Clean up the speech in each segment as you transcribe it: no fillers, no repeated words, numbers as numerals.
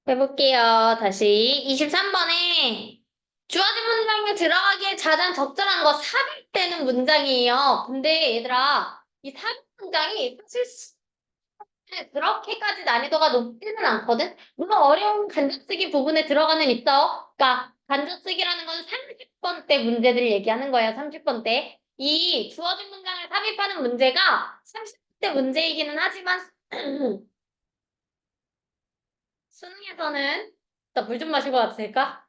해볼게요. 다시 23번에 주어진 문장에 들어가기에 가장 적절한 거 삽입되는 문장이에요. 근데 얘들아, 이 삽입 문장이 사실 그렇게까지 난이도가 높지는 않거든? 물론 어려운 간접쓰기 부분에 들어가는 있어. 그러니까 간접쓰기라는 건 30번 때 문제들 얘기하는 거예요. 30번 때. 이 주어진 문장을 삽입하는 문제가 30번 때 문제이기는 하지만 수능에서는 나 물 좀 마시고 와도 될까?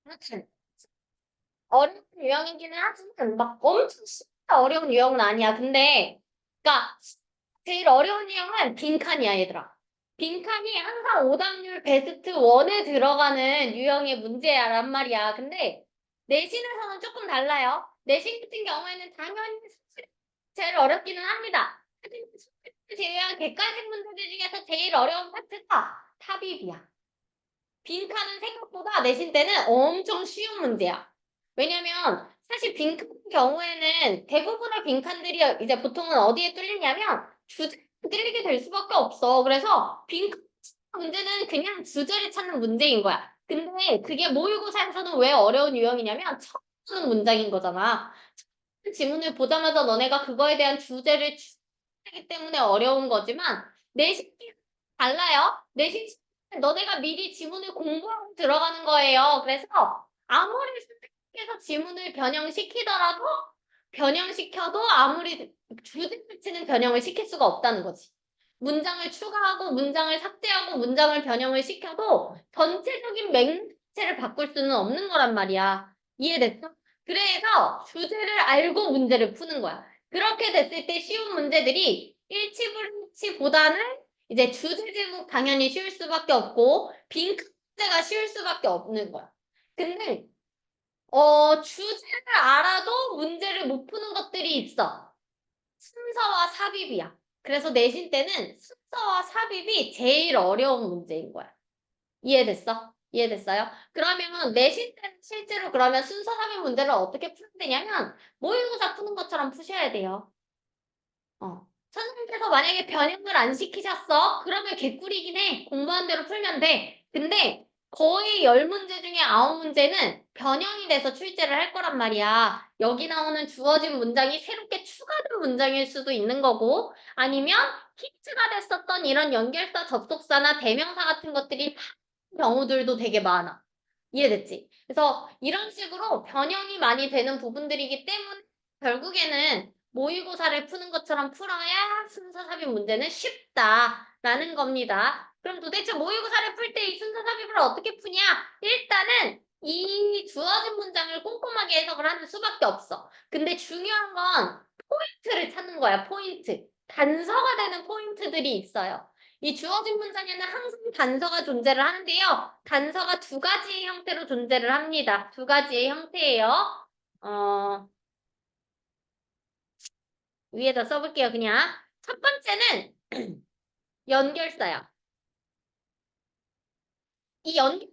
그렇지. 어려운 유형이기는 하지만 막 엄청 진짜 어려운 유형은 아니야. 근데 그러니까 제일 어려운 유형은 빈칸이야, 얘들아. 빈칸이 항상 오답률 베스트 1에 들어가는 유형의 문제야란 말이야. 근데 내신에서는 조금 달라요. 내신 같은 경우에는 당연히 제일 어렵기는 합니다. 하지만 제외한 객관식 문제들 중에서 제일 어려운 파트가 삽입이야. 빈칸은 생각보다 내신 때는 엄청 쉬운 문제야. 왜냐면 사실 빈칸 경우에는 대부분의 빈칸들이 이제 보통은 어디에 뚫리냐면 주제에 뚫리게 될 수밖에 없어. 그래서 빈칸 문제는 그냥 주제를 찾는 문제인 거야. 근데 그게 모의고사에서는 왜 어려운 유형이냐면 처음 쓰는 문장인 거잖아. 첫 지문을 보자마자 너네가 그거에 대한 주제를 추리하기 때문에 어려운 거지만 내신이 달라요. 내신 너네가 미리 지문을 공부하고 들어가는 거예요. 그래서 아무리 선생님께서 지문을 변형시키더라도 변형시켜도 아무리 주제 자체는 변형을 시킬 수가 없다는 거지. 문장을 추가하고 문장을 삭제하고 문장을 변형을 시켜도 전체적인 맥락 자체를 바꿀 수는 없는 거란 말이야. 이해됐어? 그래서 주제를 알고 문제를 푸는 거야. 그렇게 됐을 때 쉬운 문제들이 일치불일치보다는 이제 주제 제목 당연히 쉬울 수밖에 없고 빈 문제가 쉬울 수밖에 없는 거야. 근데 주제를 알아도 문제를 못 푸는 것들이 있어. 순서와 삽입이야. 그래서 내신 때는 순서와 삽입이 제일 어려운 문제인 거야. 이해됐어? 이해됐어요? 그러면 내신 때는 실제로 그러면 순서 삽입 문제를 어떻게 풀면 되냐면 모의고사 푸는 것처럼 푸셔야 돼요. 선생님께서 만약에 변형을 안 시키셨어? 그러면 개꿀이긴 해. 공부한 대로 풀면 돼. 근데 거의 10문제 중에 9문제는 변형이 돼서 출제를 할 거란 말이야. 여기 나오는 주어진 문장이 새롭게 추가된 문장일 수도 있는 거고 아니면 힌트가 됐었던 이런 연결사, 접속사나 대명사 같은 것들이 경우들도 되게 많아. 이해됐지? 그래서 이런 식으로 변형이 많이 되는 부분들이기 때문에 결국에는 모의고사를 푸는 것처럼 풀어야 순서 삽입 문제는 쉽다라는 겁니다. 그럼 도대체 모의고사를 풀 때 이 순서 삽입을 어떻게 푸냐? 일단은 이 주어진 문장을 꼼꼼하게 해석을 하는 수밖에 없어. 근데 중요한 건 포인트를 찾는 거야, 포인트. 단서가 되는 포인트들이 있어요. 이 주어진 문장에는 항상 단서가 존재를 하는데요. 단서가 두 가지의 형태로 존재를 합니다. 두 가지의 형태예요. 어, 위에다 써볼게요, 그냥. 첫 번째는 연결사야. 이 연결사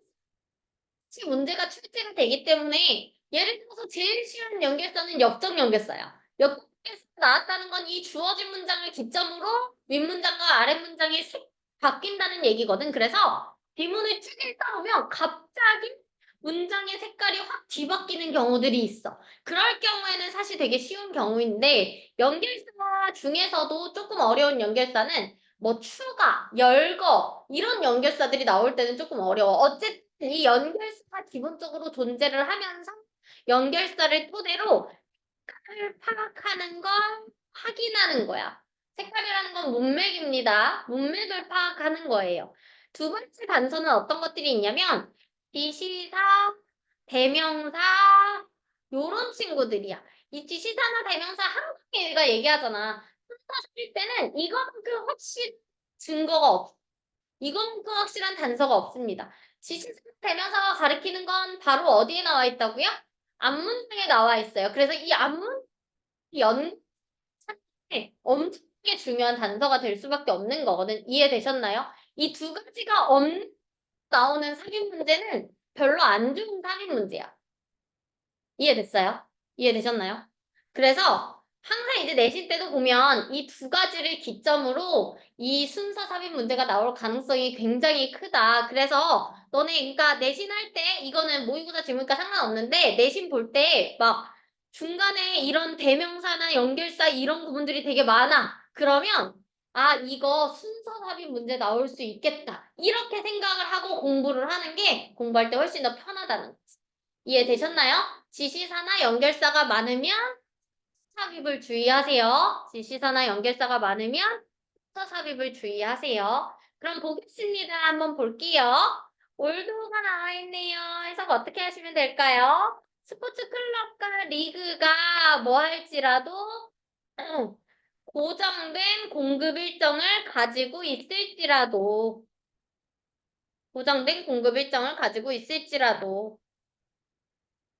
문제가 출제가 되기 때문에 예를 들어서 제일 쉬운 연결사는 역적 연결사야. 역적 연결사가 나왔다는 건 이 주어진 문장을 기점으로 윗문장과 아랫문장이 바뀐다는 얘기거든. 그래서 비문을 쭉 읽다 보면 갑자기 문장의 색깔이 확 뒤바뀌는 경우들이 있어. 그럴 경우에는 사실 되게 쉬운 경우인데 연결사 중에서도 조금 어려운 연결사는 뭐 추가, 열거 이런 연결사들이 나올 때는 조금 어려워. 어쨌든 이 연결사가 기본적으로 존재를 하면서 연결사를 토대로 색깔을 파악하는 걸 확인하는 거야. 색깔이라는 건 문맥입니다. 문맥을 파악하는 거예요. 두 번째 단서는 어떤 것들이 있냐면 지시사, 대명사, 요런 친구들이야. 이 지시사나 대명사 한국에 우리가 얘기하잖아. 사실 때는 이거만큼 확실히 증거가 없어. 이거만큼 확실한 단서가 없습니다. 지시사, 대명사가 가리키는 건 바로 어디에 나와 있다고요? 앞문장에 나와 있어요. 그래서 이 앞문 연 엄청나게 중요한 단서가 될 수밖에 없는 거거든. 이해되셨나요? 이 두 가지가 나오는 사기 문제는 별로 안 좋은 사기 문제야. 이해됐어요? 이해되셨나요? 그래서 항상 이제 내신 때도 보면 이 두 가지를 기점으로 이 순서 삽입 문제가 나올 가능성이 굉장히 크다. 그래서 너네 그러니까 내신할 때 이거는 모의고사 질문과 상관없는데 내신 볼 때 막 중간에 이런 대명사나 연결사 이런 부분들이 되게 많아. 그러면 아 이거 순서 삽입 문제 나올 수 있겠다. 이렇게 생각을 하고 공부를 하는 게 공부할 때 훨씬 더 편하다는 거지. 이해되셨나요? 지시사나 연결사가 많으면 삽입을 주의하세요. 지시사나 연결사가 많으면 삽입을 주의하세요. 그럼 보겠습니다. 한번 볼게요. 올드가 나와 있네요. 해석 어떻게 하시면 될까요? 스포츠 클럽과 리그가 뭐 할지라도 고정된 공급 일정을 가지고 있을지라도 고정된 공급 일정을 가지고 있을지라도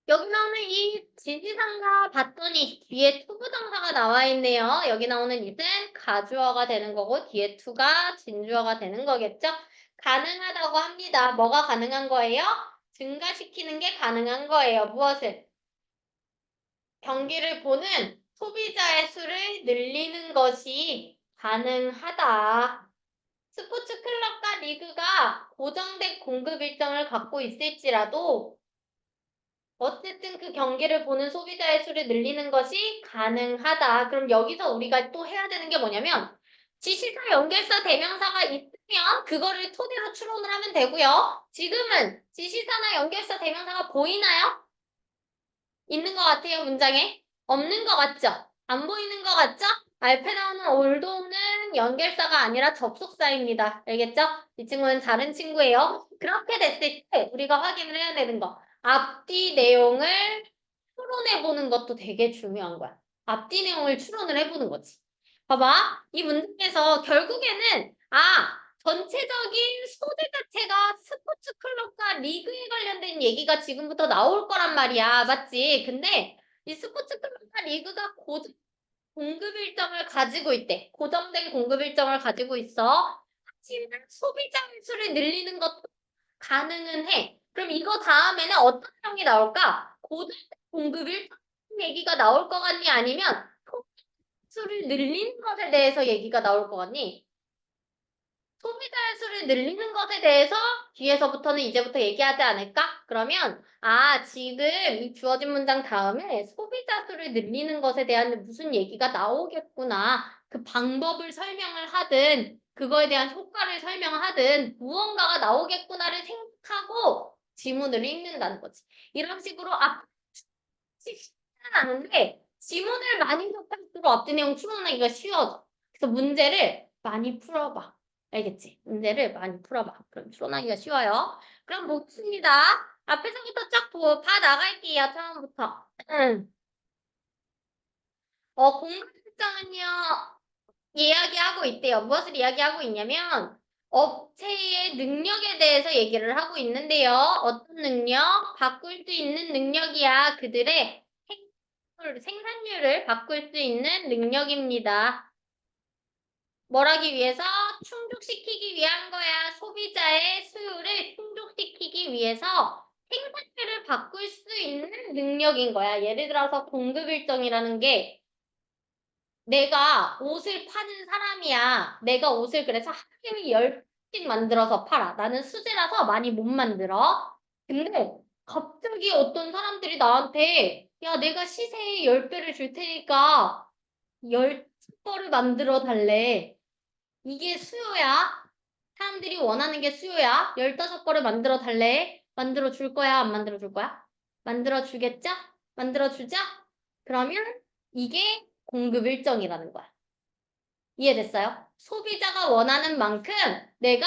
여기 나오는 이 지시상가 봤더니 뒤에 투부정사가 나와 있네요. 여기 나오는 it은 가주어가 되는 거고 뒤에 to가 진주어가 되는 거겠죠? 가능하다고 합니다. 뭐가 가능한 거예요? 증가시키는 게 가능한 거예요. 무엇을? 경기를 보는 소비자의 수를 늘리는 것이 가능하다. 스포츠 클럽과 리그가 고정된 공급 일정을 갖고 있을지라도 어쨌든 그 경기를 보는 소비자의 수를 늘리는 것이 가능하다. 그럼 여기서 우리가 또 해야 되는 게 뭐냐면 지시사, 연결사, 대명사가 있으면 그거를 토대로 추론을 하면 되고요. 지금은 지시사나 연결사, 대명사가 보이나요? 있는 것 같아요, 문장에? 없는 것 같죠? 안 보이는 것 같죠? 앞에 나오는 올도는 연결사가 아니라 접속사입니다. 알겠죠? 이 친구는 다른 친구예요. 그렇게 됐을 때 우리가 확인을 해야 되는 거. 앞뒤 내용을 추론해보는 것도 되게 중요한 거야. 앞뒤 내용을 추론을 해보는 거지. 봐봐. 이 문장에서 결국에는 전체적인 소재 자체가 스포츠 클럽과 리그에 관련된 얘기가 지금부터 나올 거란 말이야. 맞지? 근데 이 스포츠 클럽과 리그가 공급 일정을 가지고 있대. 고정된 공급 일정을 가지고 있어. 하지만 소비자 수를 늘리는 것도 가능은 해. 그럼 이거 다음에는 어떤 내용이 나올까? 고정된 공급 일정 얘기가 나올 것 같니? 아니면 소비자 수를 늘리는 것에 대해서 얘기가 나올 것 같니? 소비자의 수를 늘리는 것에 대해서 뒤에서부터는 이제부터 얘기하지 않을까? 그러면 지금 이 주어진 문장 다음에 소비자 수를 늘리는 것에 대한 무슨 얘기가 나오겠구나. 그 방법을 설명을 하든 그거에 대한 효과를 설명하든 무언가가 나오겠구나를 생각하고 지문을 읽는다는 거지. 이런 식으로 쉽지는 않은데 지문을 많이 접할수록 앞뒤 내용 추론하기가 쉬워져. 그래서 문제를 많이 풀어봐. 알겠지? 문제를 많이 풀어봐. 그럼 추론하기가 쉬워요. 그럼 보겠습니다. 앞에서부터 쫙 봐 나갈게요. 처음부터. 공급 일정은요. 이야기하고 있대요. 무엇을 이야기하고 있냐면 업체의 능력에 대해서 얘기를 하고 있는데요. 어떤 능력? 바꿀 수 있는 능력이야. 그들의 생산률을 바꿀 수 있는 능력입니다. 뭘 하기 위해서? 충족시키기 위한 거야. 소비자의 수요를 충족시키기 위해서 생산률을 바꿀 수 있는 능력인 거야. 예를 들어서 공급 일정이라는 게 내가 옷을 파는 사람이야. 내가 옷을 그래서 하루에 10씩 만들어서 팔아. 나는 수제라서 많이 못 만들어. 근데 갑자기 어떤 사람들이 나한테 야, 내가 시세의 10배를 줄 테니까 10벌을 만들어 달래. 이게 수요야. 사람들이 원하는 게 수요야. 15벌을 만들어 달래. 만들어 줄 거야? 안 만들어 줄 거야? 만들어 주겠죠? 만들어 주죠? 그러면 이게 공급 일정이라는 거야. 이해됐어요? 소비자가 원하는 만큼 내가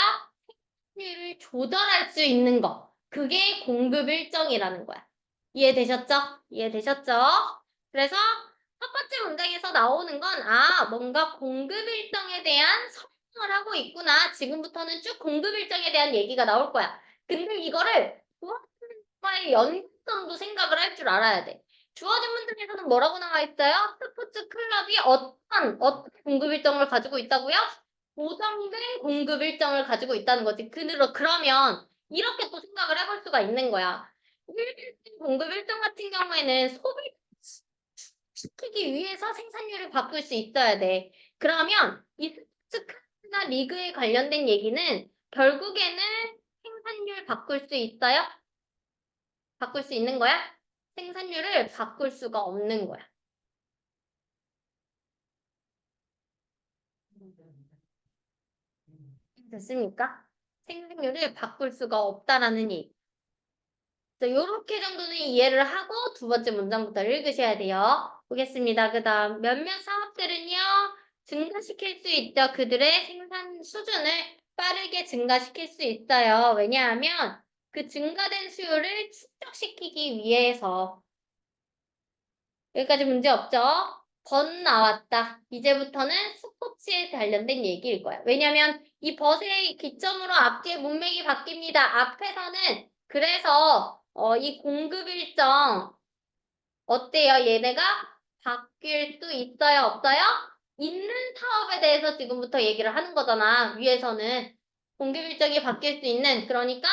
생산율을 조절할 수 있는 거. 그게 공급 일정이라는 거야. 이해되셨죠? 이해되셨죠? 그래서 첫 번째 문장에서 나오는 건, 뭔가 공급 일정에 대한 설명을 하고 있구나. 지금부터는 쭉 공급 일정에 대한 얘기가 나올 거야. 근데 이거를 주어진과의 연관성도 생각을 할 줄 알아야 돼. 주어진 문장에서는 뭐라고 나와 있어요? 스포츠 클럽이 어떤 공급 일정을 가지고 있다고요? 고정된 공급 일정을 가지고 있다는 거지. 그러면 이렇게 또 생각을 해볼 수가 있는 거야. 일반적인 공급 일정 같은 경우에는 소비시키기 위해서 생산률을 바꿀 수 있어야 돼. 그러면 이 스포츠카나 리그에 관련된 얘기는 결국에는 생산률 바꿀 수 있어요? 바꿀 수 있는 거야? 생산률을 바꿀 수가 없는 거야. 됐습니까? 생산률을 바꿀 수가 없다라는 얘기. 요렇게 정도는 이해를 하고 두 번째 문장부터 읽으셔야 돼요. 보겠습니다. 그 다음 몇몇 사업들은요. 증가시킬 수 있죠. 그들의 생산 수준을 빠르게 증가시킬 수 있어요. 왜냐하면 그 증가된 수요를 축적시키기 위해서. 여기까지 문제 없죠? 벗 나왔다. 이제부터는 스포츠에 관련된 얘기일 거야. 왜냐면 이 벗의 기점으로 앞뒤의 문맥이 바뀝니다. 앞에서는 그래서 이 공급 일정 어때요? 얘네가 바뀔 수 있어요? 없어요? 있는 사업에 대해서 지금부터 얘기를 하는 거잖아. 위에서는 공급 일정이 바뀔 수 있는 그러니까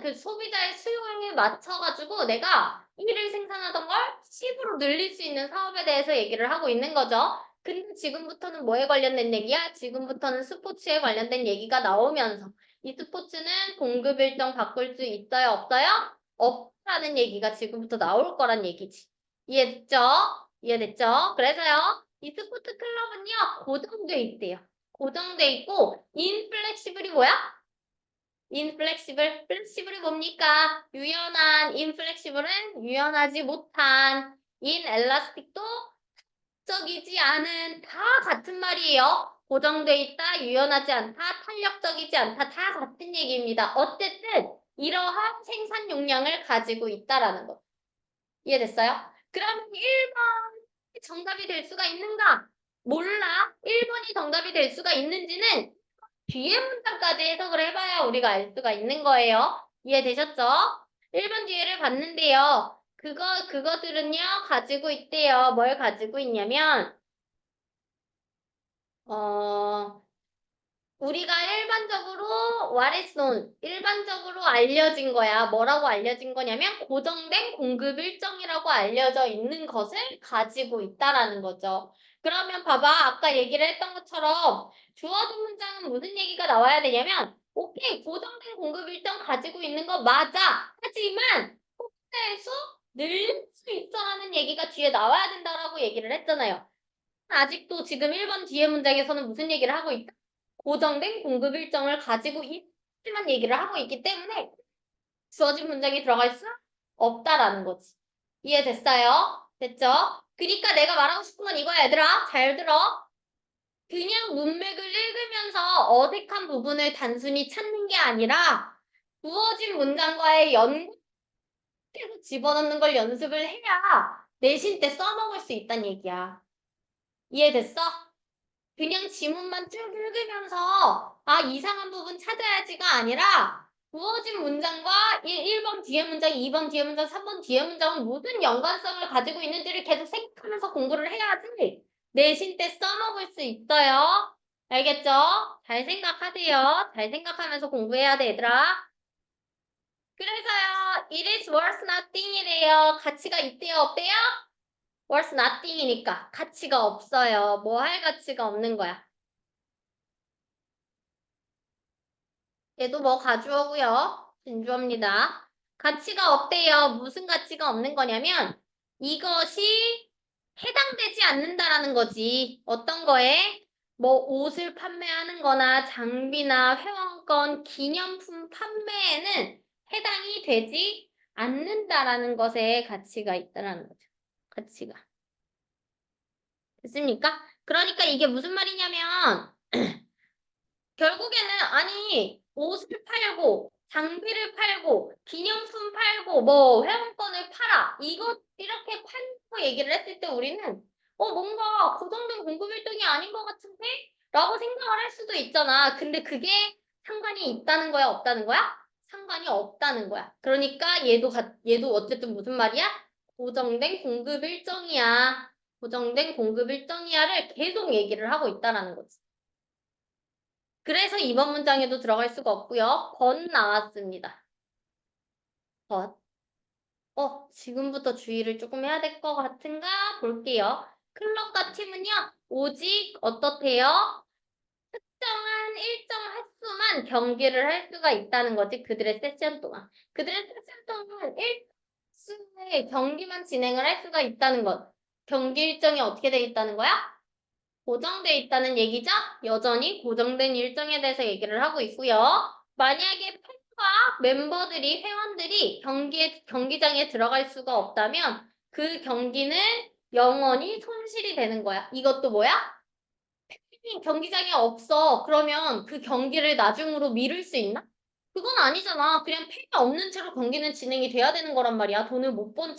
그 소비자의 수요에 맞춰가지고 내가 1을 생산하던 걸 10으로 늘릴 수 있는 사업에 대해서 얘기를 하고 있는 거죠. 근데 지금부터는 뭐에 관련된 얘기야? 지금부터는 스포츠에 관련된 얘기가 나오면서 이 스포츠는 공급 일정 바꿀 수 있어요? 없어요? 없다는 얘기가 지금부터 나올 거란 얘기지. 이해됐죠? 이해됐죠? 그래서요, 이 스포츠 클럽은요, 고정돼 있대요. 고정돼 있고, 인플렉시블이 뭐야? 인플렉시블. 플렉시블이 뭡니까? 유연한, 인플렉시블은 유연하지 못한, 인엘라스틱도 적이지 않은, 다 같은 말이에요. 고정돼 있다, 유연하지 않다, 탄력적이지 않다, 다 같은 얘기입니다. 어쨌든, 이러한 생산 용량을 가지고 있다라는 거. 이해됐어요? 그러면 1번이 정답이 될 수가 있는가? 몰라. 1번이 정답이 될 수가 있는지는 뒤에 문장까지 해석을 해봐야 우리가 알 수가 있는 거예요. 이해되셨죠? 1번 뒤에를 봤는데요. 그거들은요, 가지고 있대요. 뭘 가지고 있냐면, 어, 우리가 일반적으로 what is known, 일반적으로 알려진 거야. 뭐라고 알려진 거냐면 고정된 공급 일정이라고 알려져 있는 것을 가지고 있다라는 거죠. 그러면 봐봐. 아까 얘기를 했던 것처럼 주어진 문장은 무슨 얘기가 나와야 되냐면 오케이, 고정된 공급 일정 가지고 있는 거 맞아. 하지만 폭대해서 늘릴 수 있어라는 얘기가 뒤에 나와야 된다라고 얘기를 했잖아요. 아직도 지금 1번 뒤에 문장에서는 무슨 얘기를 하고 있다? 고정된 공급 일정을 가지고 있지만 얘기를 하고 있기 때문에 주어진 문장이 들어가 있어? 없다라는 거지. 이해됐어요? 됐죠? 그러니까 내가 말하고 싶은 건 이거야, 얘들아. 잘 들어. 그냥 문맥을 읽으면서 어색한 부분을 단순히 찾는 게 아니라 주어진 문장과의 연결해서 집어넣는 걸 연습을 해야 내신 때 써먹을 수 있다는 얘기야. 이해됐어? 그냥 지문만 쭉 읽으면서 이상한 부분 찾아야지가 아니라 주어진 문장과 1번 뒤에 문장, 2번 뒤에 문장, 3번 뒤에 문장은 무슨 연관성을 가지고 있는지를 계속 생각하면서 공부를 해야지 내신 때 써먹을 수 있어요. 알겠죠? 잘 생각하세요. 잘 생각하면서 공부해야 돼, 얘들아. 그래서요, it is worth nothing이래요. 가치가 있대요, 없대요? worth nothing이니까 가치가 없어요. 뭐 할 가치가 없는 거야. 얘도 뭐 가주어고요. 진주어입니다. 가치가 없대요. 무슨 가치가 없는 거냐면 이것이 해당되지 않는다라는 거지. 어떤 거에? 뭐 옷을 판매하는 거나 장비나 회원권, 기념품 판매에는 해당이 되지 않는다라는 것에 가치가 있다라는 거죠. 가치가. 됐습니까? 그러니까 이게 무슨 말이냐면 결국에는 아니 옷을 팔고 장비를 팔고 기념품 팔고 뭐 회원권을 팔아 이렇게 팔고 얘기를 했을 때 우리는 뭔가 고정된 공급 일정이 아닌 것 같은데? 라고 생각을 할 수도 있잖아. 근데 그게 상관이 있다는 거야, 없다는 거야? 상관이 없다는 거야. 그러니까 얘도 어쨌든 무슨 말이야? 고정된 공급 일정이야. 고정된 공급 일정이야를 계속 얘기를 하고 있다라는 거지. 그래서 이번 문장에도 들어갈 수가 없고요. 번 나왔습니다. 번. 지금부터 주의를 조금 해야 될 것 같은가? 볼게요. 클럽과 팀은요, 오직 어떻대요? 특정한 일정 횟수만 경기를 할 수가 있다는 거지. 그들의 세션 동안. 그들의 세션 동안 일수의 경기만 진행을 할 수가 있다는 것. 경기 일정이 어떻게 돼 있다는 거야? 고정돼 있다는 얘기죠? 여전히 고정된 일정에 대해서 얘기를 하고 있고요. 만약에 팬과 멤버들이, 회원들이 경기장에 들어갈 수가 없다면 그 경기는 영원히 손실이 되는 거야. 이것도 뭐야? 팬이 경기장에 없어. 그러면 그 경기를 나중으로 미룰 수 있나? 그건 아니잖아. 그냥 팬이 없는 채로 경기는 진행이 돼야 되는 거란 말이야. 돈을 못 번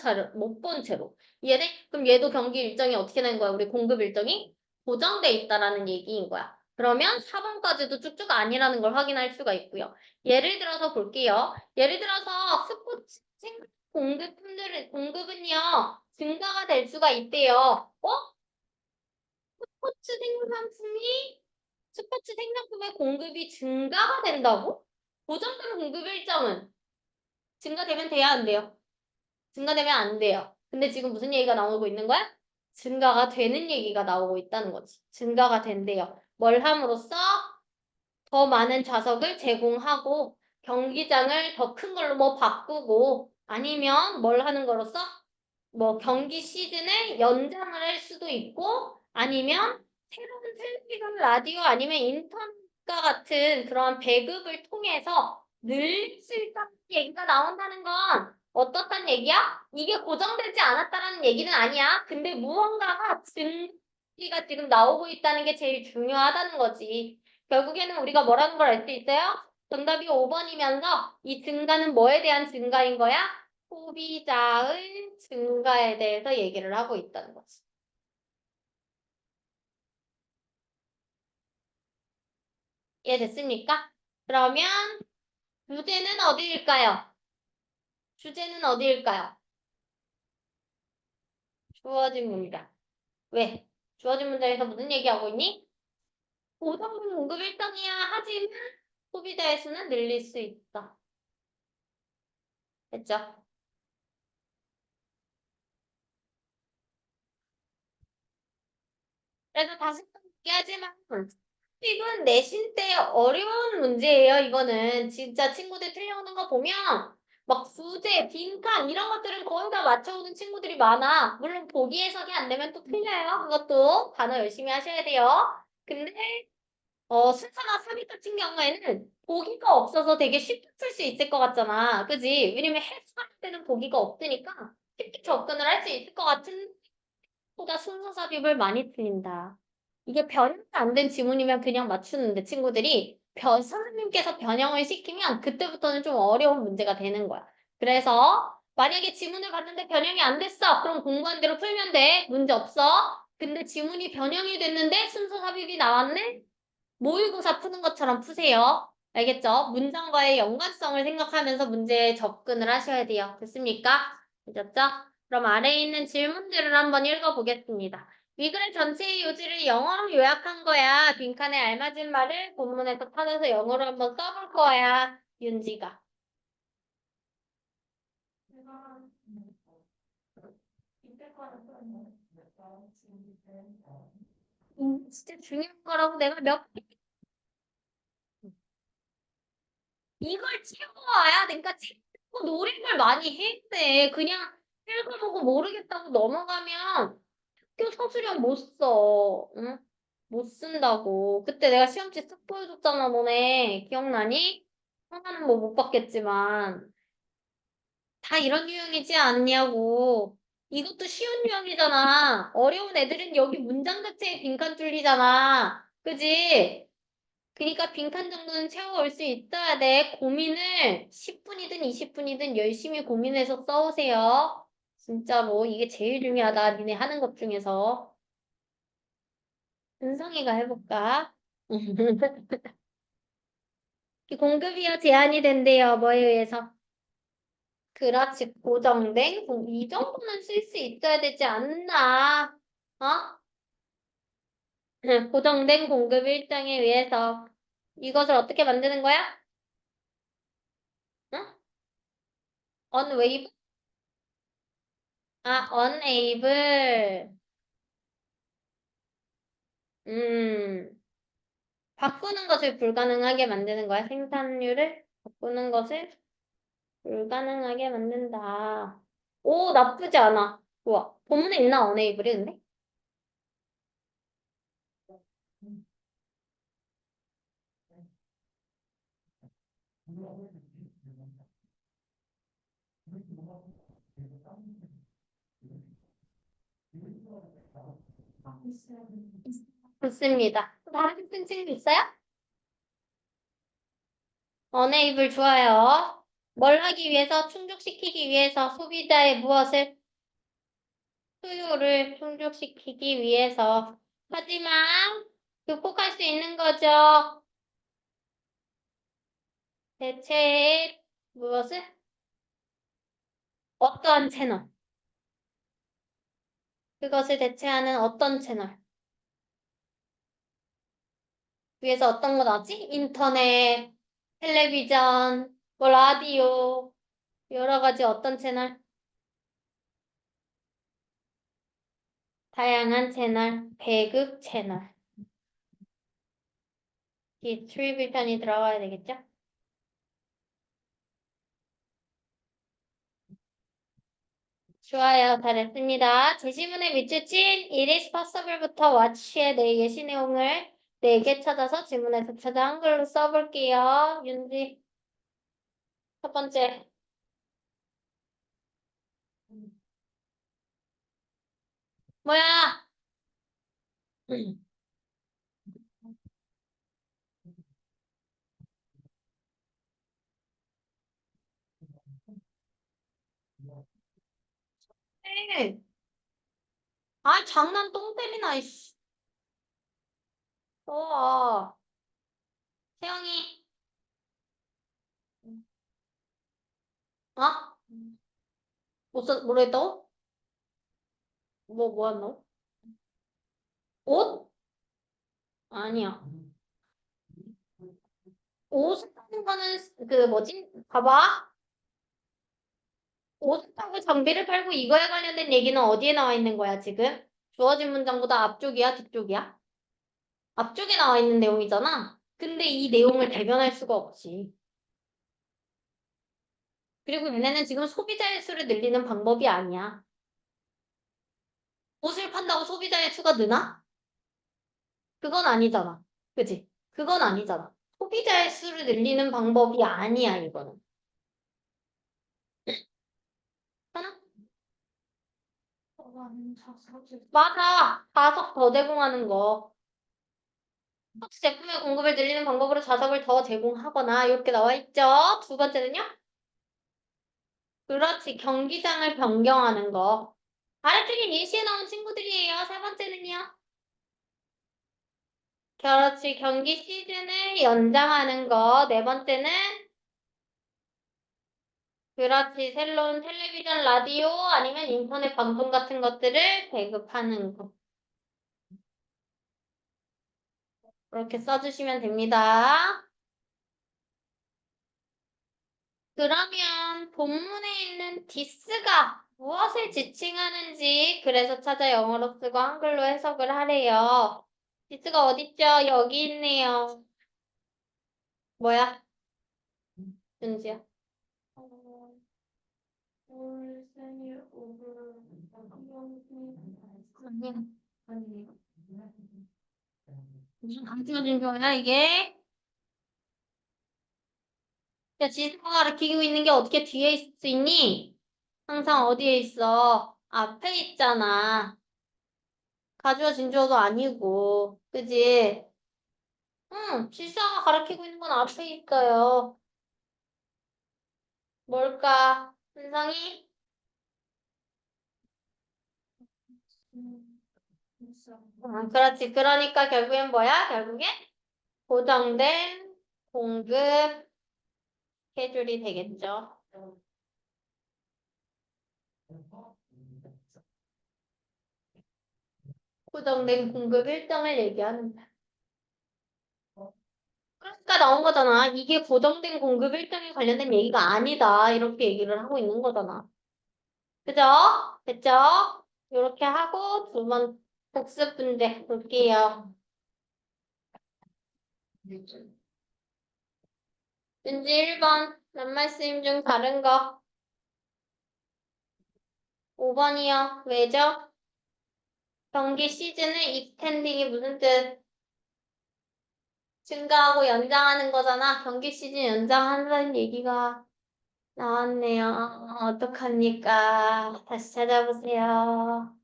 채로. 이해돼? 그럼 얘도 경기 일정이 어떻게 되는 거야? 우리 공급 일정이 고정돼 있다라는 얘기인 거야. 그러면 4번까지도 쭉쭉 아니라는 걸 확인할 수가 있고요. 예를 들어서 볼게요. 예를 들어서 스포츠 생산 공급은요, 증가가 될 수가 있대요. 스포츠 생산품이 스포츠 생산품의 공급이 증가가 된다고? 고정된 공급 일정은 증가되면 돼야 안 돼요? 증가되면 안 돼요. 근데 지금 무슨 얘기가 나오고 있는 거야? 증가가 되는 얘기가 나오고 있다는 거지. 증가가 된대요. 뭘 함으로써 더 많은 좌석을 제공하고 경기장을 더 큰 걸로 뭐 바꾸고 아니면 뭘 하는 거로써 뭐 경기 시즌을 연장을 할 수도 있고 아니면 새로운 텔레비전, 라디오 아니면 인터넷과 같은 그런 배급을 통해서 늘릴 수 있다는 얘기가 나온다는 건 어떻단 얘기야? 이게 고정되지 않았다라는 얘기는 아니야. 근데 무언가가 증기가 지금 나오고 있다는 게 제일 중요하다는 거지. 결국에는 우리가 뭐라는 걸 알 수 있어요? 정답이 5번이면서 이 증가는 뭐에 대한 증가인 거야? 소비자의 증가에 대해서 얘기를 하고 있다는 거지. 이해됐습니까? 그러면 주제는 어디일까요? 주제는 어디일까요? 주어진 문장. 왜? 주어진 문장에서 무슨 얘기하고 있니? 고정분 공급 일정이야. 하지만 소비자의 수는 늘릴 수 있어. 됐죠? 그래서 다시 또 얘기하지만 이건 내신 때 어려운 문제예요. 이거는 진짜 친구들 틀려오는 거 보면 막 부재, 빈칸 이런 것들은 거의 다 맞춰오는 친구들이 많아. 물론 보기 해석이 안 되면 또 틀려요. 그것도 단어 열심히 하셔야 돼요. 근데 순서나 삽입 같은 경우에는 보기가 없어서 되게 쉽게 풀 수 있을 것 같잖아. 그지? 왜냐면 해석할 때는 보기가 없으니까 쉽게 접근을 할 수 있을 것 같은 보다 순서 삽입을 많이 틀린다. 이게 변형이 안 된 지문이면 그냥 맞추는데 친구들이 선생님께서 변형을 시키면 그때부터는 좀 어려운 문제가 되는 거야. 그래서 만약에 지문을 봤는데 변형이 안 됐어. 그럼 공부한 대로 풀면 돼. 문제 없어. 근데 지문이 변형이 됐는데 순서 삽입이 나왔네? 모의고사 푸는 것처럼 푸세요. 알겠죠? 문장과의 연관성을 생각하면서 문제에 접근을 하셔야 돼요. 됐습니까? 되셨죠? 그럼 아래에 있는 질문들을 한번 읽어보겠습니다. 위글 전체의 요지를 영어로 요약한 거야. 빈칸에 알맞은 말을 본문에서 찾아서 영어로 한번 써볼 거야. 윤지가. 진짜 중요한 거라고 내가 이걸 채우고 와야 되니까 채우고 노력을 많이 해야 돼. 그냥 읽어보고 모르겠다고 넘어가면 학교 서술형 못 써. 응? 못 쓴다고. 그때 내가 시험지 쓱 보여줬잖아, 너네. 기억나니? 하나는 뭐 못 받겠지만. 다 이런 유형이지 않냐고. 이것도 쉬운 유형이잖아. 어려운 애들은 여기 문장 자체에 빈칸 뚫리잖아. 그지? 그러니까 빈칸 정도는 채워올 수 있어야 돼. 고민을 10분이든 20분이든 열심히 고민해서 써오세요. 진짜로 이게 제일 중요하다. 니네 하는 것 중에서. 은성이가 해볼까? 공급이요 제한이 된대요. 뭐에 의해서? 그렇지. 고정된 이 정도는 쓸 수 있어야 되지 않나? 어? 고정된 공급 일정에 의해서 이것을 어떻게 만드는 거야? 응? unwave? 아, unable. 음, 바꾸는 것을 불가능하게 만드는 거야. 생산률을 바꾸는 것을 불가능하게 만든다. 오, 나쁘지 않아. 좋아. 본문에 있나, unable이 근데? 좋습니다. 다른 특징도 있어요? unable 좋아요. 뭘 하기 위해서, 충족시키기 위해서 소비자의 무엇을 수요를 충족시키기 위해서. 하지만 극복할 수 있는 거죠. 대체의 무엇을? 어떠한 채널. 그것을 대체하는 어떤 채널. 위에서 어떤 거 나왔지? 인터넷, 텔레비전, 뭐 라디오, 여러 가지 어떤 채널? 다양한 채널, 배급 채널. 디스트리뷰션이 들어가야 되겠죠? 좋아요. 잘했습니다. 제시문의 밑줄친 it is possible부터 watch의 내 예시 내용을 4개 찾아서 지문에서 찾아 한글로 써볼게요. 윤지, 첫 번째. 뭐야? 네. 아, 장난 똥 때리나, 이씨. 아, 태영이, 어? 뭐랬다고? 뭐 했노? 옷? 아니야. 옷 사는 거는, 뭐지? 봐봐. 옷 사고 장비를 팔고 이거에 관련된 얘기는 어디에 나와 있는 거야, 지금? 주어진 문장보다 앞쪽이야, 뒤쪽이야? 앞쪽에 나와 있는 내용이잖아? 근데 이 내용을 대변할 수가 없지. 그리고 얘네는 지금 소비자의 수를 늘리는 방법이 아니야. 옷을 판다고 소비자의 수가 느나? 그건 아니잖아. 그지? 그건 아니잖아. 소비자의 수를 늘리는 방법이 아니야, 이거는. 하나? 맞아. 자석 더 제공하는 거. 혹시 제품의 공급을 늘리는 방법으로 자석을 더 제공하거나 이렇게 나와 있죠? 두 번째는요? 그렇지. 경기장을 변경하는 거. 아래쪽에 예시에 나온 친구들이에요. 세 번째는요? 그렇지. 경기 시즌을 연장하는 거. 네 번째는 그렇지. 새로운 텔레비전, 라디오 아니면 인터넷 방송 같은 것들을 배급하는 거. 그렇게 써주시면 됩니다. 그러면 본문에 있는 디스가 무엇을 지칭하는지 그래서 찾아 영어로 쓰고 한글로 해석을 하래요. 디스가 어딨죠? 여기 있네요. 뭐야? 윤지야. 아니야. 무슨 강제적인 거야 이게? 야, 지수가 가르치고 있는 게 어떻게 뒤에 있을 수 있니? 항상 어디에 있어? 앞에 있잖아. 가주어 진주어도 아니고. 그지? 응, 질서가 가리키고 있는 건 앞에 있어요. 뭘까? 현상이? 그렇지. 그러니까 결국엔 뭐야? 결국엔 고정된 공급 스케줄이 되겠죠. 고정된 공급 일정을 얘기하는 거야. 그러니까 나온 거잖아. 이게 고정된 공급 일정에 관련된 얘기가 아니다. 이렇게 얘기를 하고 있는 거잖아. 그죠? 됐죠? 이렇게 하고 두 번 복습 문제 볼게요. 왠지 1번 낱말 쓰임 중 다른 거 5번이요. 왜죠? 경기 시즌을 익스텐딩이 무슨 뜻? 증가하고 연장하는 거잖아. 경기 시즌 연장한다는 얘기가 나왔네요. 어떡합니까? 다시 찾아보세요.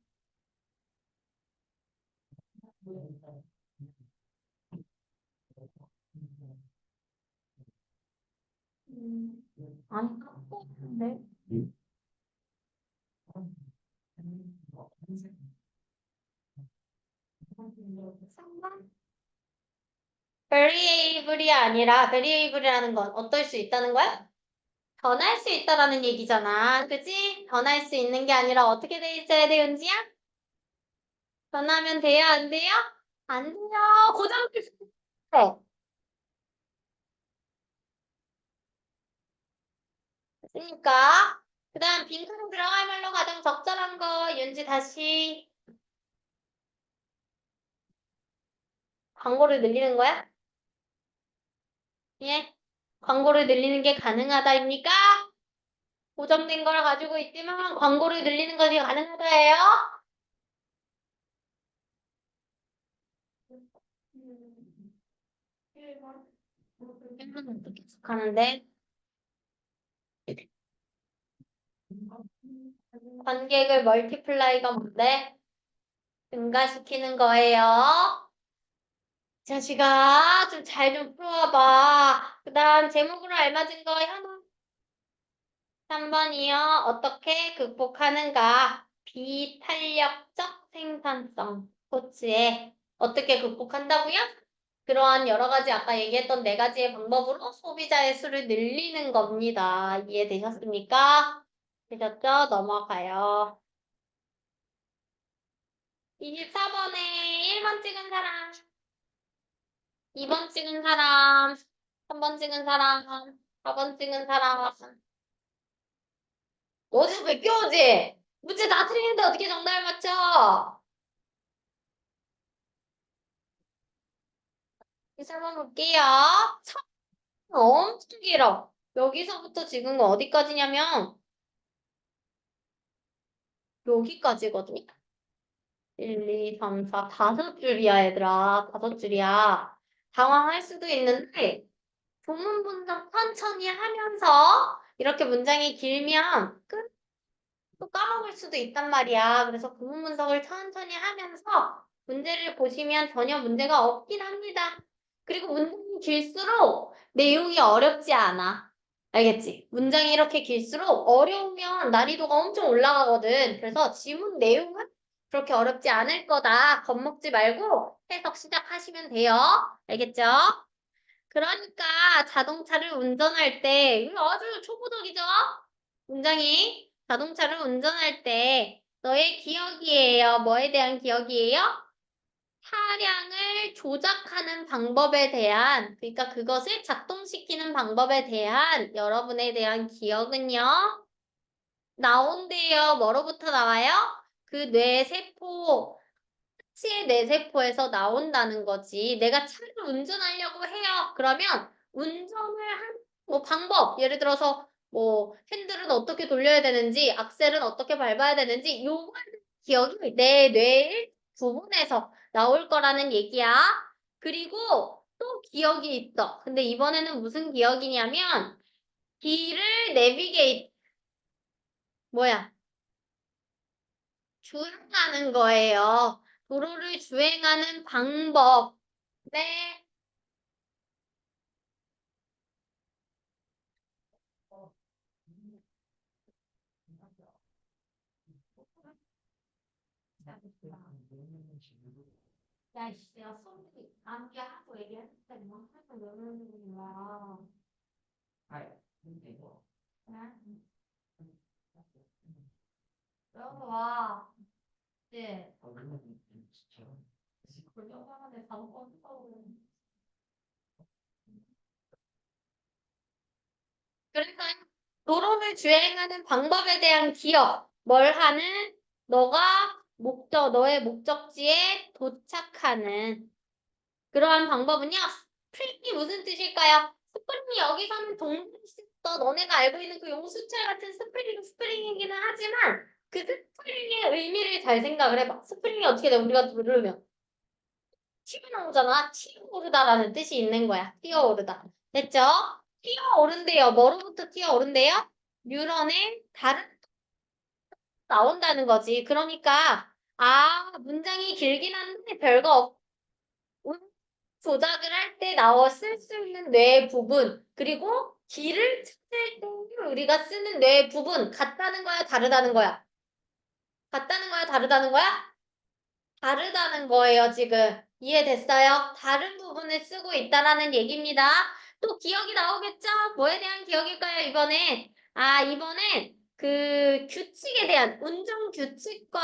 아니, 갖고 있는데. 3번? variable이 아니라 variable이라는 건 어떨 수 있다는 거야? 변할 수 있다라는 얘기잖아. 그치? 변할 수 있는 게 아니라 어떻게 돼 있어야 돼, 은지야? 변하면 돼요, 안 돼요? 안 돼요. 고정될 수 있어. 그러니까 그 다음 빈칸 들어갈 말로 가장 적절한 거 윤지 다시 광고를 늘리는 거야? 예? 광고를 늘리는 게 가능하다입니까? 고정된 걸 가지고 있지만 광고를 늘리는 것이 가능하다예요? 1번 어떻게 해석하는데? 관객을 멀티플라이가 뭔데? 증가시키는 거예요. 자식아, 좀 잘 좀 풀어와봐. 그 다음 제목으로 알맞은 거 현우 3번이요. 어떻게 극복하는가? 비탄력적 생산성 코치에 어떻게 극복한다고요? 그러한 여러 가지 아까 얘기했던 네 가지의 방법으로 소비자의 수를 늘리는 겁니다. 이해되셨습니까? 되셨죠? 넘어가요. 24번에 1번 찍은 사람, 2번 찍은 사람, 3번 찍은 사람, 4번 찍은 사람. 어디서 베껴오지? 문제 다 틀리는데 어떻게 정답을 맞춰? 다시 한번 볼게요. 참 엄청 길어. 여기서부터 지금 어디까지냐면 여기까지거든요. 1, 2, 3, 4, 다섯 줄이야, 얘들아. 다섯 줄이야. 당황할 수도 있는데 조문 분석 천천히 하면서 이렇게 문장이 길면 또 까먹을 수도 있단 말이야. 그래서 구문 분석을 천천히 하면서 문제를 보시면 전혀 문제가 없긴 합니다. 그리고 문장이 길수록 내용이 어렵지 않아. 알겠지? 문장이 이렇게 길수록 어려우면 난이도가 엄청 올라가거든. 그래서 지문 내용은 그렇게 어렵지 않을 거다. 겁먹지 말고 해석 시작하시면 돼요. 알겠죠? 그러니까 자동차를 운전할 때 이거 아주 초보적이죠? 문장이 자동차를 운전할 때 너의 기억이에요. 뭐에 대한 기억이에요? 차량을 조작하는 방법에 대한 그러니까 그것을 작동시키는 방법에 대한 여러분에 대한 기억은요. 나온대요. 뭐로부터 나와요? 그 뇌세포 치의 뇌세포에서 나온다는 거지. 내가 차를 운전하려고 해요. 그러면 운전을 한 뭐 방법, 예를 들어서 뭐 핸들은 어떻게 돌려야 되는지, 악셀은 어떻게 밟아야 되는지 요거는 기억이 내 뇌의 부분에서 나올 거라는 얘기야. 그리고 또 기억이 있어. 근데 이번에는 무슨 기억이냐면 길을 내비게이트 뭐야? 주행하는 거예요. 도로를 주행하는 방법. 네. 야, 이씨, 내가 수업이 암기 하고 얘기했을 때 뭐, 하고 외우는 거야. 그래? 외워서 와. 이제, 불경하는데 다음 건 하고. 그래서 도로를 주행하는 방법에 대한 기억. 뭘 하는? 너가 너의 목적지에 도착하는 그러한 방법은요. 스프링이 무슨 뜻일까요? 스프링이 여기서는 동사있어. 너네가 알고 있는 그 용수철 같은 스프링이기는 하지만 그 스프링의 의미를 잘 생각을 해봐. 스프링이 어떻게 돼? 우리가 누르면 튀어나오잖아. 튀어오르다라는 뜻이 있는 거야. 튀어오르다. 됐죠? 튀어오른대요. 뭐로부터 튀어오른대요? 뉴런의 다른 나온다는 거지. 그러니까 문장이 길긴 한데 별거 없. 조작을 할 때 나와 쓸 수 있는 뇌의 부분 그리고 길을 찾을 때 우리가 쓰는 뇌의 부분 같다는 거야, 다르다는 거야? 같다는 거야, 다르다는 거야? 다르다는 거예요, 지금. 이해됐어요? 다른 부분을 쓰고 있다라는 얘기입니다. 또 기억이 나오겠죠? 뭐에 대한 기억일까요, 이번엔? 이번엔 그 규칙에 대한 운전 규칙과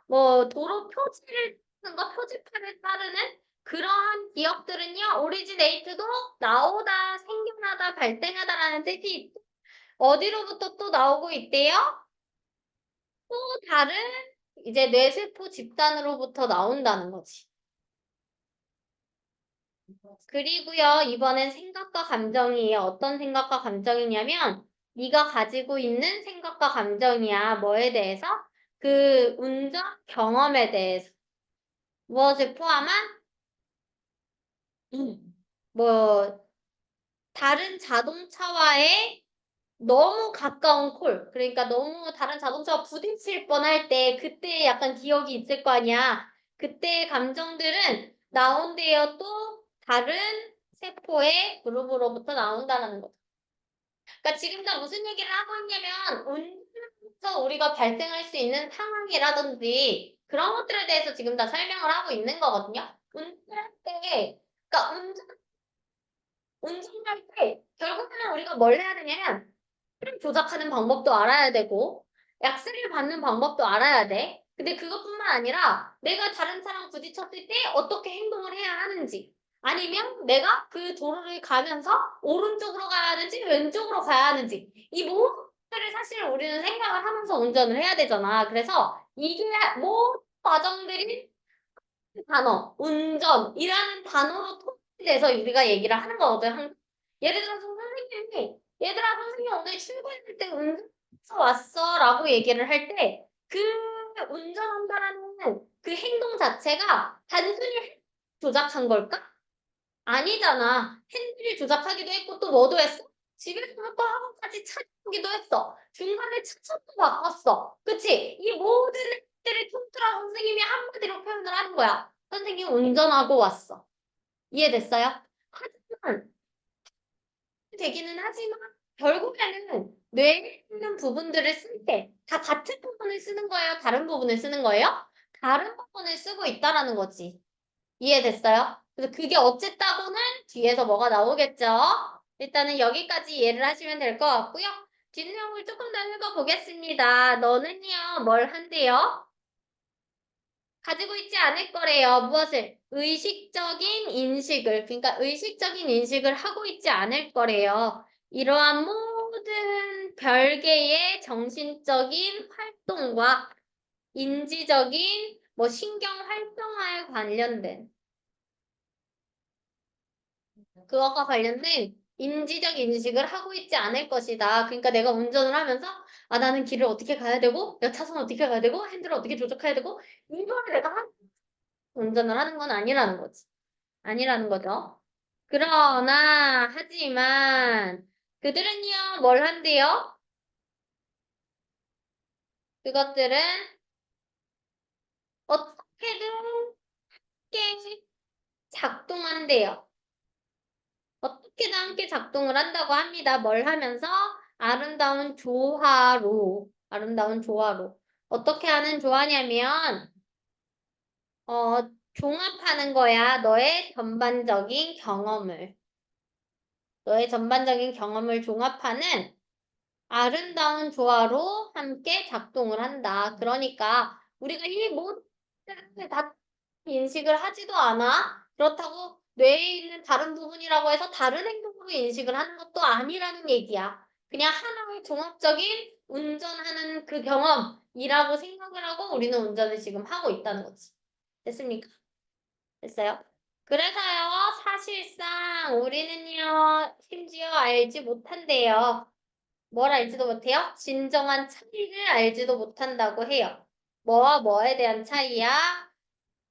뭐 도로 표지를 쓰는 거, 표지판을 따르는 그러한 기억들은요, 오리지네이트도 나오다, 생겨나다, 발생하다라는 뜻이 어디로부터 또 나오고 있대요? 또 다른 이제 뇌세포 집단으로부터 나온다는 거지. 그리고요, 이번엔 생각과 감정이에요. 어떤 생각과 감정이냐면 네가 가지고 있는 생각과 감정이야. 뭐에 대해서? 그 운전 경험에 대해서. 무엇을 포함한? 뭐 다른 자동차와의 너무 가까운 콜. 그러니까 너무 다른 자동차와 부딪힐 뻔할 때 그때 약간 기억이 있을 거 아니야. 그때의 감정들은 나온대요. 또 다른 세포의 그룹으로부터 나온다는 거죠. 그러니까 지금 다 무슨 얘기를 하고 있냐면 운전에서 우리가 발생할 수 있는 상황이라든지 그런 것들에 대해서 지금 다 설명을 하고 있는 거거든요. 운전할 때, 그러니까 운전할 때 결국에는 우리가 뭘 해야 되냐면 를 조작하는 방법도 알아야 되고 약세를 받는 방법도 알아야 돼. 근데 그것뿐만 아니라 내가 다른 사람 부딪혔을 때 어떻게 행동을 해야 하는지 아니면 내가 그 도로를 가면서 오른쪽으로 가야 하는지 왼쪽으로 가야 하는지 이 모든 것들을 사실 우리는 생각을 하면서 운전을 해야 되잖아. 그래서 이게 모든 과정들이 단어, 운전이라는 단어로 통일돼서 우리가 얘기를 하는 거거든. 예를 들어서 선생님이 얘들아 선생님 오늘 출근할 때 운전해서 왔어 라고 얘기를 할 때 그 운전한다라는 그 행동 자체가 단순히 조작한 걸까? 아니잖아. 핸들을 조작하기도 했고 또 뭐도 했어? 집에서부터 학원까지 찾아오기도 했어. 중간에 차선도 바꿨어. 그치? 이 모든 것들을 통틀어 선생님이 한마디로 표현을 하는 거야. 선생님 운전하고 왔어. 이해됐어요? 하지만 되기는 하지만 결국에는 뇌에 있는 부분들을 쓸 때 다 같은 부분을 쓰는 거예요? 다른 부분을 쓰는 거예요? 다른 부분을 쓰고 있다라는 거지. 이해됐어요? 그래서 그게 어쨌다고는 뒤에서 뭐가 나오겠죠? 일단은 여기까지 이해를 하시면 될 것 같고요. 뒷내용을 조금 더 읽어보겠습니다. 너는요, 뭘 한대요? 가지고 있지 않을 거래요. 무엇을? 의식적인 인식을. 그러니까 의식적인 인식을 하고 있지 않을 거래요. 이러한 모든 별개의 정신적인 활동과 인지적인 뭐 신경 활동에 관련된 그것과 관련된 인지적 인식을 하고 있지 않을 것이다. 그러니까 내가 운전을 하면서 나는 길을 어떻게 가야 되고 몇 차선 어떻게 가야 되고 핸들을 어떻게 조작해야 되고 이거를 내가 운전을 하는 건 아니라는 거지. 아니라는 거죠. 그러나 하지만 그들은요 뭘 한대요? 그것들은 어떻게든 함께 작동한대요. 어떻게든 함께 작동을 한다고 합니다. 뭘 하면서? 아름다운 조화로. 아름다운 조화로. 어떻게 하는 조화냐면 종합하는 거야. 너의 전반적인 경험을 종합하는 아름다운 조화로 함께 작동을 한다. 그러니까 우리가 이 모든 것들을 다 인식을 하지도 않아. 그렇다고 뇌에 있는 다른 부분이라고 해서 다른 행동으로 인식을 하는 것도 아니라는 얘기야. 그냥 하나의 종합적인 운전하는 그 경험이라고 생각을 하고 우리는 운전을 지금 하고 있다는 거지. 됐습니까? 됐어요? 그래서요, 사실상 우리는요, 심지어 알지 못한대요. 뭘 알지도 못해요? 진정한 차이를 알지도 못한다고 해요. 뭐와 뭐에 대한 차이야?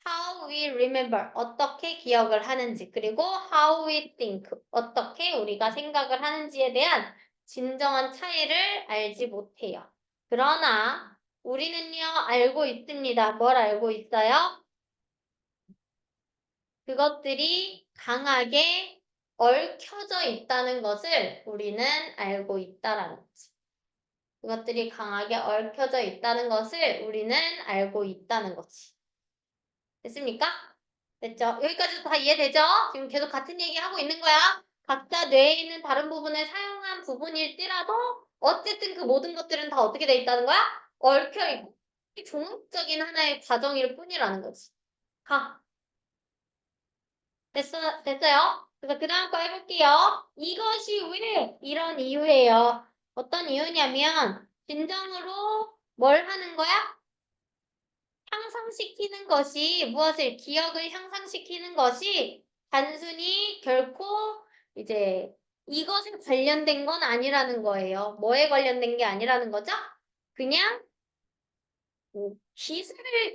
How we remember, 어떻게 기억을 하는지, 그리고 how we think, 어떻게 우리가 생각을 하는지에 대한 진정한 차이를 알지 못해요. 그러나 우리는요, 알고 있습니다. 뭘 알고 있어요? 그것들이 강하게 얽혀져 있다는 것을 우리는 알고 있다라는 거지. 그것들이 강하게 얽혀져 있다는 것을 우리는 알고 있다는 거지. 됐습니까? 됐죠? 여기까지도 다 이해되죠? 지금 계속 같은 얘기 하고 있는 거야. 각자 뇌에 있는 다른 부분을 사용한 부분일지라도 어쨌든 그 모든 것들은 다 어떻게 돼 있다는 거야? 얽혀있고 종합적인 하나의 과정일 뿐이라는 거지. 가. 됐어요? 그래서 그 다음 거 해볼게요. 이것이 왜 이런 이유예요. 어떤 이유냐면 진정으로 뭘 하는 거야? 향상시키는 것이 무엇을 기억을 향상시키는 것이 단순히 결코 이제 이것에 관련된 건 아니라는 거예요. 뭐에 관련된 게 아니라는 거죠? 그냥 기술을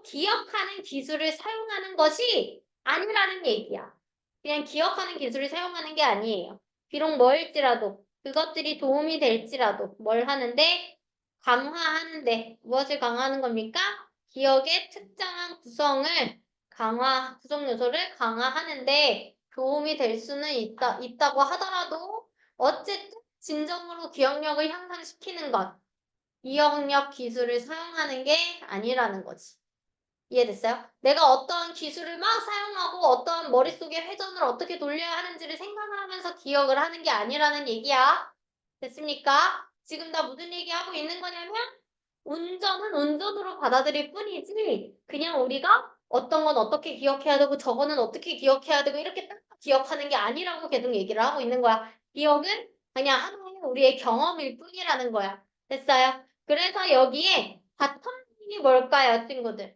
기억하는 기술을 사용하는 것이 아니라는 얘기야. 그냥 기억하는 기술을 사용하는 게 아니에요. 비록 뭐일지라도 그것들이 도움이 될지라도 뭘 하는데 강화하는데 무엇을 강화하는 겁니까? 기억의 특정한 구성 요소를 강화하는데 도움이 될 수는 있다고 하더라도 어쨌든 진정으로 기억력을 향상시키는 것, 기억력 기술을 사용하는 게 아니라는 거지. 이해됐어요? 내가 어떠한 기술을 막 사용하고 어떠한 머릿속의 회전을 어떻게 돌려야 하는지를 생각을 하면서 기억을 하는 게 아니라는 얘기야. 됐습니까? 지금 나 무슨 얘기하고 있는 거냐면 운전은 운전으로 받아들일 뿐이지 그냥 우리가 어떤 건 어떻게 기억해야 되고 저거는 어떻게 기억해야 되고 이렇게 딱 기억하는 게 아니라고 계속 얘기를 하고 있는 거야. 기억은 그냥 하나의 우리의 경험일 뿐이라는 거야. 됐어요? 그래서 여기에 바텀이 뭘까요, 친구들?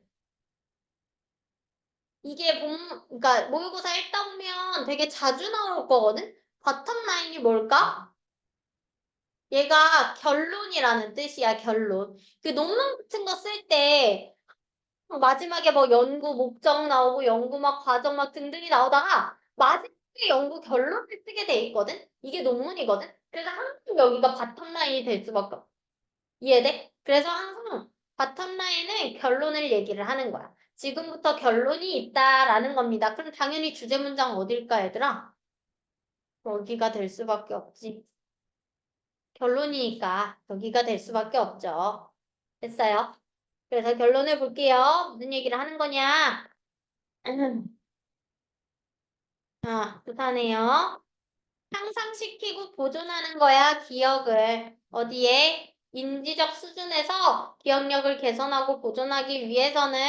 이게 그러니까 모의고사 읽다 보면 되게 자주 나올 거거든? 바텀 라인이 뭘까? 얘가 결론이라는 뜻이야, 결론. 그 논문 같은 거 쓸 때 마지막에 뭐 연구 목적 나오고 연구 막 과정 막 등등이 나오다가 마지막에 연구 결론을 쓰게 돼 있거든? 이게 논문이거든? 그래서 항상 여기가 바텀 라인이 될 수밖에 없어. 이해돼? 그래서 항상 바텀 라인은 결론을 얘기를 하는 거야. 지금부터 결론이 있다라는 겁니다. 그럼 당연히 주제 문장 어딜까, 얘들아? 여기가 될 수밖에 없지. 결론이니까 여기가 될 수밖에 없죠. 됐어요? 그래서 결론을 볼게요. 무슨 얘기를 하는 거냐? 부사네요. 향상시키고 보존하는 거야, 기억을. 어디에? 인지적 수준에서 기억력을 개선하고 보존하기 위해서는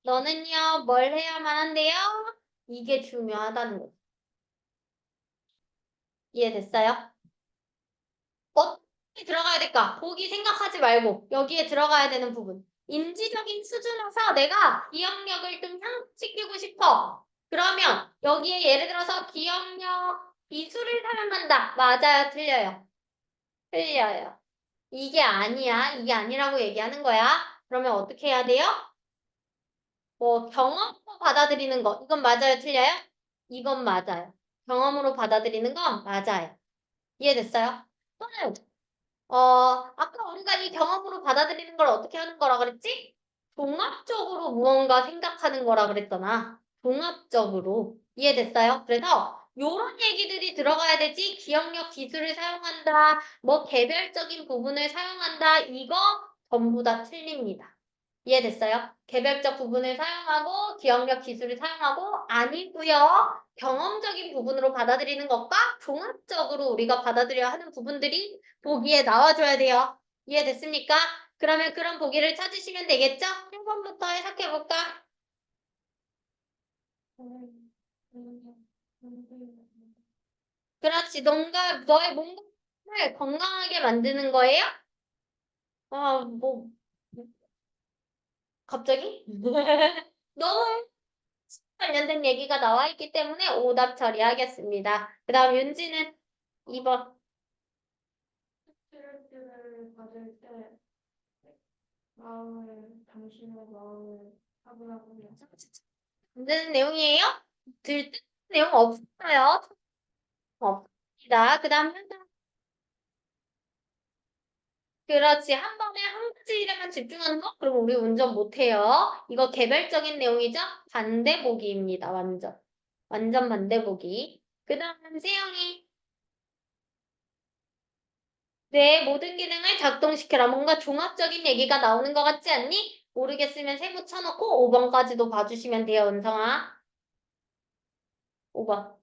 너는요, 뭘 해야만 한대요? 이게 중요하다는 거. 이해됐어요? 어떻게 들어가야 될까? 보기 생각하지 말고 여기에 들어가야 되는 부분. 인지적인 수준에서 내가 기억력을 좀 향상시키고 싶어. 그러면 여기에 예를 들어서 기억력 기술을 사용한다. 맞아요, 틀려요? 틀려요. 이게 아니야. 이게 아니라고 얘기하는 거야. 그러면 어떻게 해야 돼요? 뭐 경험으로 받아들이는 거. 이건 맞아요, 틀려요? 이건 맞아요. 경험으로 받아들이는 건 맞아요. 이해됐어요? 또는 아까 우리가 이 경험으로 받아들이는 걸 어떻게 하는 거라 그랬지? 종합적으로 무언가 생각하는 거라 그랬잖아. 종합적으로. 이해됐어요? 그래서 요런 얘기들이 들어가야 되지. 기억력 기술을 사용한다. 뭐 개별적인 부분을 사용한다. 이거 전부 다 틀립니다. 이해됐어요? 개별적 부분을 사용하고 기억력 기술을 사용하고 아니고요. 경험적인 부분으로 받아들이는 것과 종합적으로 우리가 받아들여야 하는 부분들이 보기에 나와줘야 돼요. 이해됐습니까? 그러면 그런 보기를 찾으시면 되겠죠? 1번부터 해석해볼까? 그렇지. 뭔가 너의 몸을 건강하게 만드는 거예요? 아, 뭐 갑자기? 너무 관련된 얘기가 나와 있기 때문에 오답 처리하겠습니다. 그 다음 윤지는 2번. 스트레스를 받을 때 당신의 마음을 차분하고 만드는 내용이에요? 들뜬 내용 없어요? 없습니다. 그 다음 그렇지. 한 번에 한 가지 일에만 집중하는 거? 그럼 우리 운전 못해요. 이거 개별적인 내용이죠? 반대보기입니다. 완전. 완전 반대보기. 그 다음 세영이 뇌의 모든 기능을 작동시켜라. 뭔가 종합적인 얘기가 나오는 것 같지 않니? 모르겠으면 세모 쳐놓고 5번까지도 봐주시면 돼요, 은성아. 5번.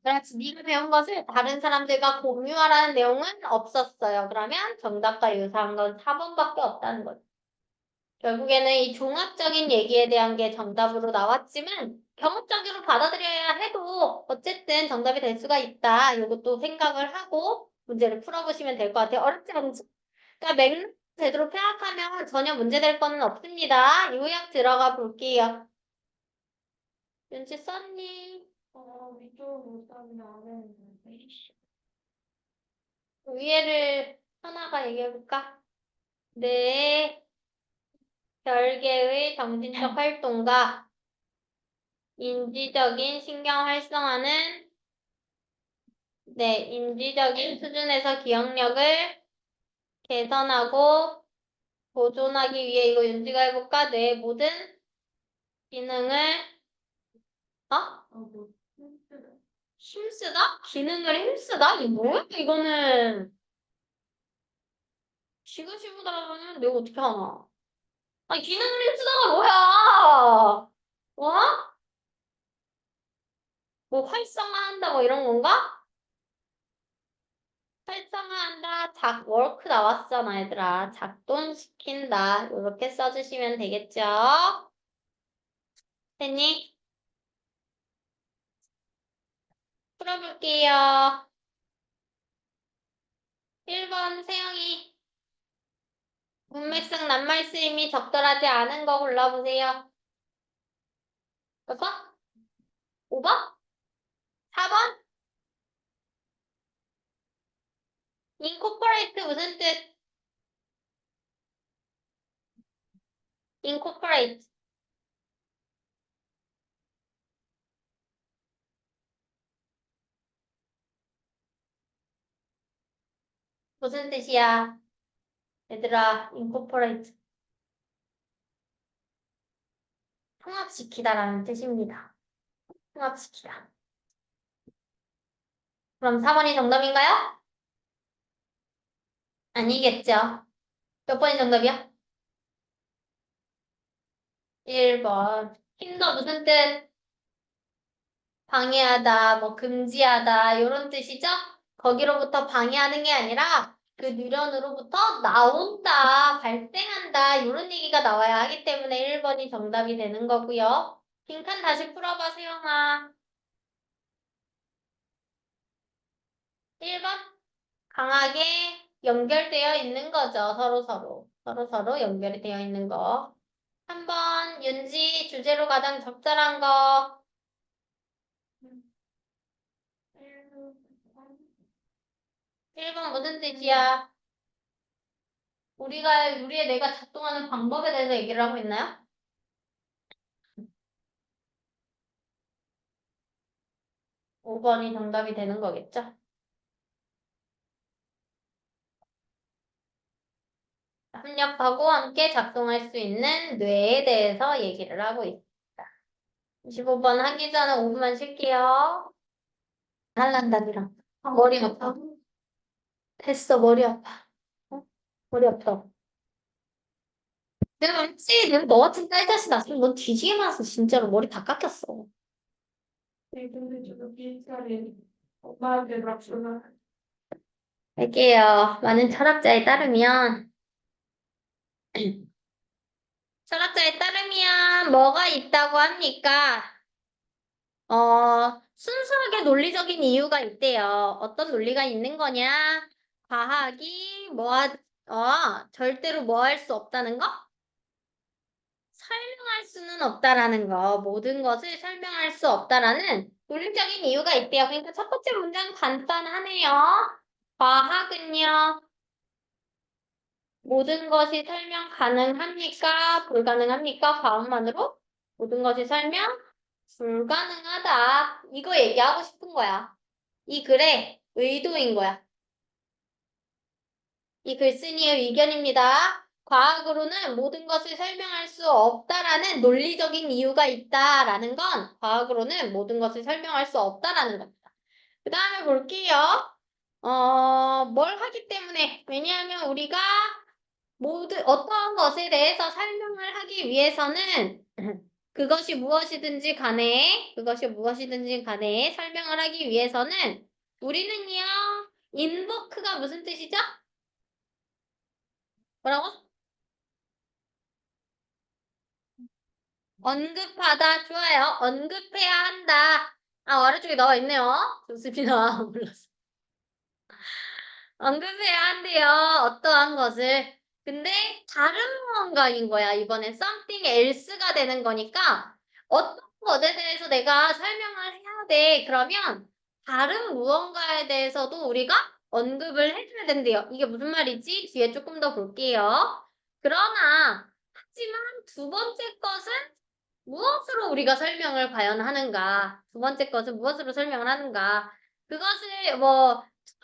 그렇지. 네가 배운 것을 다른 사람들과 공유하라는 내용은 없었어요. 그러면 정답과 유사한 건 4번밖에 없다는 거죠. 결국에는 이 종합적인 얘기에 대한 게 정답으로 나왔지만 경험적으로 받아들여야 해도 어쨌든 정답이 될 수가 있다. 이것도 생각을 하고 문제를 풀어보시면 될 것 같아요. 어렵지 않죠? 그러니까 맥락 제대로 파악하면 전혀 문제될 거는 없습니다. 요약 들어가 볼게요. 윤지 썼니? 위쪽으로 못 썼는데 아래는 위에를 하나가 얘기해볼까? 네. 별개의 정신적 활동과 인지적인 신경 활성화는 네, 인지적인 수준에서 기억력을 개선하고 보존하기 위해 이거 윤지가 해볼까? 뇌의 모든 기능을 힘쓰다? 기능을 힘쓰다? 이게 뭐야? 이거는 지그시보다는 내가 어떻게 하나? 아니 기능을 힘쓰다가 뭐야? 어? 뭐 활성화한다 뭐 이런 건가? 활성화한다, 워크 나왔잖아, 얘들아. 작동시킨다. 이렇게 써주시면 되겠죠? 됐니? 풀어볼게요. 1번 세영이. 문맥상 낱말 쓰임이 적절하지 않은 거 골라보세요. 몇 번? 5번? 4번? incorporate 무슨 뜻? incorporate 무슨 뜻이야? 얘들아, incorporate 통합시키다라는 뜻입니다. 통합시키다. 그럼 4번이 정답인가요? 아니겠죠. 몇 번이 정답이야? 1번. 힌더 무슨 뜻? 방해하다, 뭐 금지하다 이런 뜻이죠? 거기로부터 방해하는 게 아니라 그 뉴런으로부터 나온다, 발생한다 이런 얘기가 나와야 하기 때문에 1번이 정답이 되는 거고요. 빈칸 다시 풀어봐, 수영아. 1번. 강하게 연결되어 있는 거죠. 서로서로. 서로서로 연결이 되어 있는 거. 3번. 윤지 주제로 가장 적절한 거. 1번 무슨 뜻이야? 우리의 뇌가 작동하는 방법에 대해서 얘기를 하고 있나요? 5번이 정답이 되는 거겠죠? 협력하고 함께 작동할 수 있는 뇌에 대해서 얘기를 하고 있습니다. 25번 하기 전에 5분만 쉴게요. 할란다, 니랑. 아, 머리 아파. 됐어, 머리 아파. 어? 머리 아파. 내가 알지? 내가 너 같은 딸자식 낳았으면 넌 뒤지게 맞았어. 진짜로 머리 다 깎였어. 할게요. 많은 철학자에 따르면, 철학자에 따르면 뭐가 있다고 합니까? 순수하게 논리적인 이유가 있대요. 어떤 논리가 있는 거냐? 과학이 절대로 뭐 할 수 없다는 거? 설명할 수는 없다라는 거. 모든 것을 설명할 수 없다라는 논리적인 이유가 있대요. 그러니까 첫 번째 문장 간단하네요. 과학은요, 모든 것이 설명 가능합니까? 불가능합니까? 과학만으로? 모든 것이 설명 불가능하다. 이거 얘기하고 싶은 거야. 이 글의 의도인 거야. 이 글쓴이의 의견입니다. 과학으로는 모든 것을 설명할 수 없다라는 논리적인 이유가 있다라는 건 과학으로는 모든 것을 설명할 수 없다라는 겁니다. 그 다음에 볼게요. 뭘 하기 때문에? 왜냐하면 우리가 어떠한 것에 대해서 설명을 하기 위해서는 그것이 무엇이든지 간에 설명을 하기 위해서는 우리는요, invoke가 무슨 뜻이죠? 뭐라고? 언급하다. 좋아요. 언급해야 한다. 아, 아래쪽에 나와 있네요. 좋습니다. 몰랐어. 언급해야 한대요. 어떠한 것을. 근데 다른 무언가인 거야. 이번엔 something else가 되는 거니까 어떤 것에 대해서 내가 설명을 해야 돼. 그러면 다른 무언가에 대해서도 우리가 언급을 해줘야 된대요. 이게 무슨 말이지? 뒤에 조금 더 볼게요. 하지만 두 번째 것은 무엇으로 우리가 설명을 과연 하는가? 두 번째 것은 무엇으로 설명을 하는가? 그것을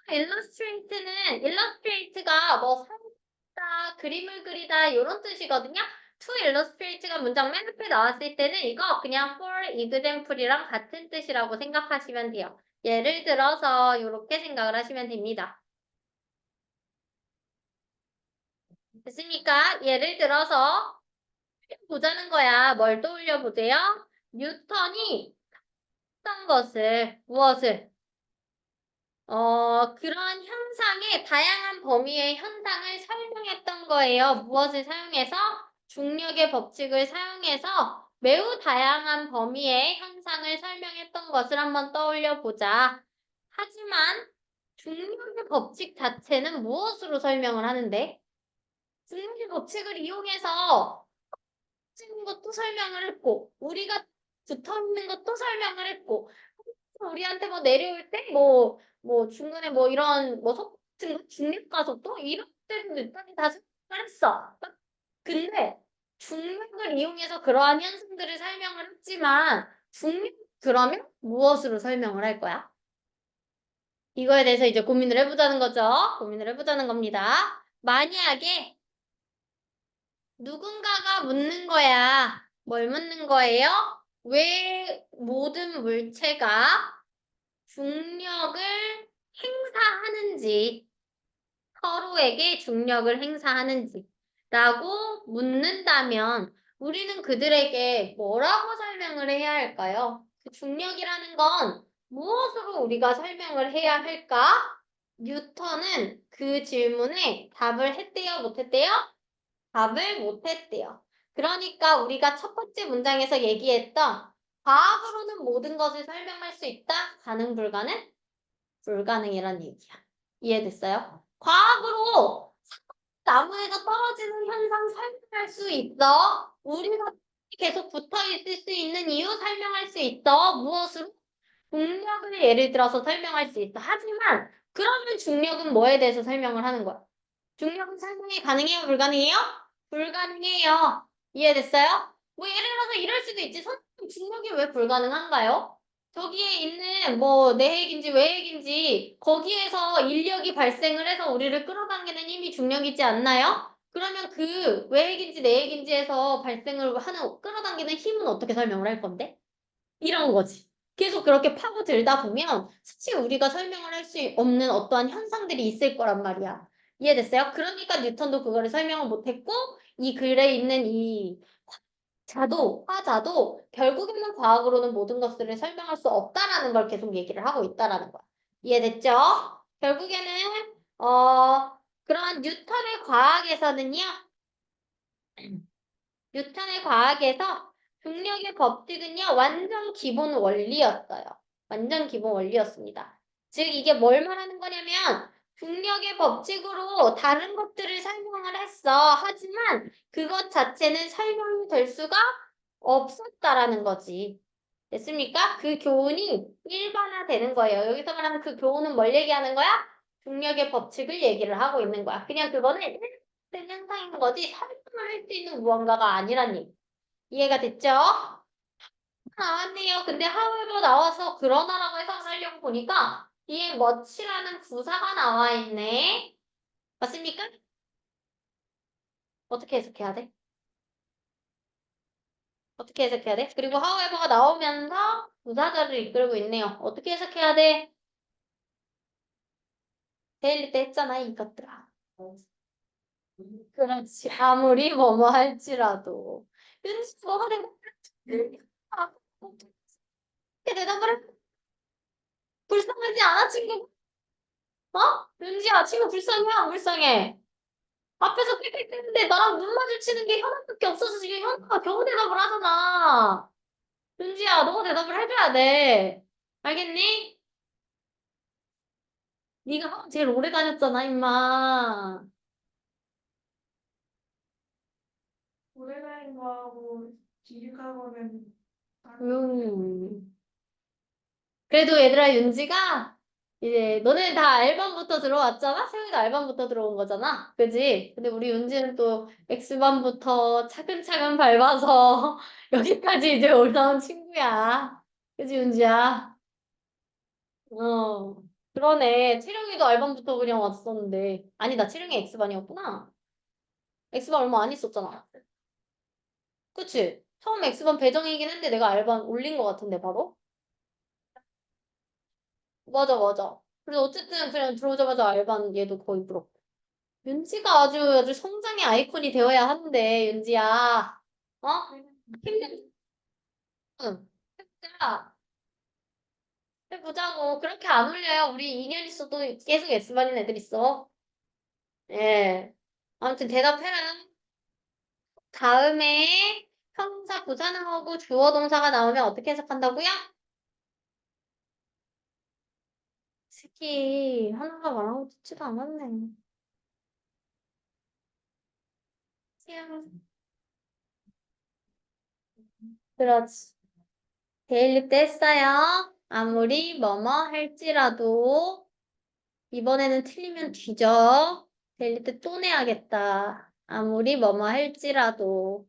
illustrate가 사용다, 그림을 그리다 이런 뜻이거든요. to illustrate가 문장 맨 앞에 나왔을 때는 이거 그냥 for example이랑 같은 뜻이라고 생각하시면 돼요. 예를 들어서 이렇게 생각을 하시면 됩니다. 됐습니까? 예를 들어서 보자는 거야. 뭘 떠올려 보세요. 뉴턴이 했던 무엇을? 그런 다양한 범위의 현상을 설명했던 거예요. 무엇을 사용해서? 중력의 법칙을 사용해서 매우 다양한 범위의 현상을 설명했던 것을 한번 떠올려 보자. 하지만 중력의 법칙 자체는 무엇으로 설명을 하는데? 중력의 법칙을 이용해서 찍는 것도 설명을 했고, 우리가 붙어 있는 것도 설명을 했고, 우리한테 내려올 때 중간에 이런 속 같은 거 중력 가속도 이런 때도 일단이 다 설명을 했어. 근데 중력을 이용해서 그러한 현상들을 설명을 했지만 중력 그러면 무엇으로 설명을 할 거야? 이거에 대해서 이제 고민을 해보자는 거죠. 고민을 해보자는 겁니다. 만약에 누군가가 묻는 거야. 뭘 묻는 거예요? 왜 모든 물체가 중력을 행사하는지, 서로에게 중력을 행사하는지 라고 묻는다면 우리는 그들에게 뭐라고 설명을 해야 할까요? 그 중력이라는 건 무엇으로 우리가 설명을 해야 할까? 뉴턴은 그 질문에 답을 했대요, 못했대요? 답을 못했대요. 그러니까 우리가 첫 번째 문장에서 얘기했던 과학으로는 모든 것을 설명할 수 있다? 가능, 불가능? 불가능이란 얘기야. 이해됐어요? 과학으로 나무에서 떨어지는 현상 설명할 수 있어. 우리가 계속 붙어 있을 수 있는 이유 설명할 수 있어. 무엇으로? 중력을 예를 들어서 설명할 수 있어. 하지만 그러면 중력은 뭐에 대해서 설명을 하는 거야? 중력은 설명이 가능해요? 불가능해요? 불가능해요. 이해됐어요? 예를 들어서 이럴 수도 있지. 선생님 중력이 왜 불가능한가요? 저기에 있는 내핵인지 외핵인지 거기에서 인력이 발생을 해서 우리를 끌어당기는 힘이 중력이지 않나요? 그러면 그 외핵인지 내핵인지에서 발생을 하는 끌어당기는 힘은 어떻게 설명을 할 건데? 이런 거지. 계속 그렇게 파고들다 보면 사실 우리가 설명을 할 수 없는 어떠한 현상들이 있을 거란 말이야. 이해됐어요? 그러니까 뉴턴도 그거를 설명을 못했고 이 글에 있는 이 화자도 결국에는 과학으로는 모든 것들을 설명할 수 없다라는 걸 계속 얘기를 하고 있다라는 거야. 이해됐죠? 결국에는 그러한 뉴턴의 과학에서 중력의 법칙은요, 완전 기본 원리였어요. 완전 기본 원리였습니다. 즉, 이게 뭘 말하는 거냐면, 중력의 법칙으로 다른 것들을 설명을 했어. 하지만 그것 자체는 설명이 될 수가 없었다라는 거지. 됐습니까? 그 교훈이 일반화되는 거예요. 여기서 말하는 그 교훈은 뭘 얘기하는 거야? 중력의 법칙을 얘기를 하고 있는 거야. 그냥 그거는 일반적인 현상인 거지 설명을 할 수 있는 무언가가 아니란 얘기. 이해가 됐죠? 나왔네요. 근데 however 나와서 그러나라고 해석을 하려고 보니까 뒤에 much라는 부사가 나와 있네. 맞습니까? 어떻게 해석해야 돼? 어떻게 해석해야 돼? 그리고 however가 나오면서 부사절을 이끌고 있네요. 어떻게 해석해야 돼? 데일리 때 했잖아, 이것들아. 그렇지. 아무리 뭐뭐 할지라도. 윤지, 뭐가 되고, 아, 어떻게 대답을 해? 불쌍하지 않아, 친구? 어? 윤지야, 친구 불쌍해, 안 불쌍해? 앞에서 빽빽 대는데 나랑 눈 마주치는 게 현아밖에 없어서 지금 현아가 겨우 대답을 하잖아. 윤지야, 너가 대답을 해줘야 돼. 알겠니? 네가 학원 제일 오래 다녔잖아, 임마. 오래가는 거하고 지식학원은 조용히. 그래도 얘들아, 윤지가 이제 너네 다 알밤부터 들어왔잖아? 세영이도 알밤부터 들어온 거잖아. 그지? 근데 우리 윤지는 또 X반부터 차근차근 밟아서 여기까지 이제 올라온 친구야. 그지, 윤지야? 어. 그러네. 채령이도 알밤부터 그냥 왔었는데. 아니다, 채령이 X반이었구나. X반 얼마 안 있었잖아. 그치? 처음에 X반 배정이긴 했는데 내가 알밤 올린 것 같은데, 바로? 맞아, 맞아. 그래서 어쨌든 그냥 들어오자마자 알바는 얘도 거의 부럽고. 윤지가 아주 성장의 아이콘이 되어야 하는데, 윤지야. 어? 힘든, 응. 해보자. 해보자고. 그렇게 안 올려요. 우리 2년 있어도 계속 S반인 애들 있어. 예. 아무튼 대답해라. 다음에 형사 부사능하고 주어 동사가 나오면 어떻게 해석한다고요? 새끼, 하나가 말하고 듣지도 않았네. 그렇지. 데일리 때 했어요. 아무리 뭐뭐 할지라도 이번에는 틀리면 뒤져. 데일리 때 또 내야겠다. 아무리 뭐뭐 할지라도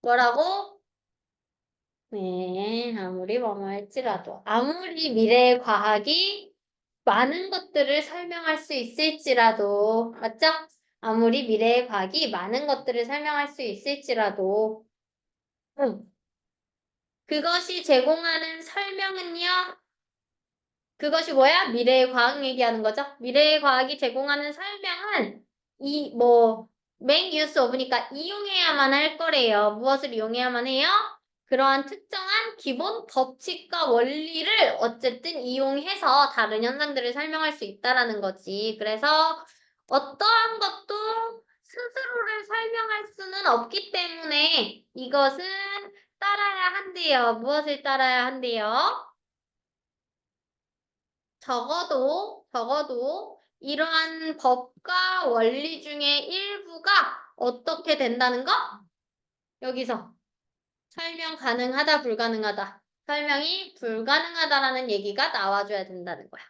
뭐라고? 네, 아무리 뭐뭐 할지라도 아무리 미래의 과학이 많은 것들을 설명할 수 있을지라도 맞죠? 아무리 미래의 과학이 많은 것들을 설명할 수 있을지라도 응. 그것이 제공하는 설명은요? 그것이 뭐야? 미래의 과학 얘기하는 거죠. 미래의 과학이 제공하는 설명은 make use of니까 이용해야만 할 거래요. 무엇을 이용해야만 해요? 그러한 특정한 기본 법칙과 원리를 어쨌든 이용해서 다른 현상들을 설명할 수 있다라는 거지. 그래서 어떠한 것도 스스로를 설명할 수는 없기 때문에 이것은 따라야 한대요. 무엇을 따라야 한대요? 적어도 이러한 법과 원리 중에 일부가 어떻게 된다는 거? 여기서 설명 가능하다, 불가능하다. 설명이 불가능하다라는 얘기가 나와줘야 된다는 거야.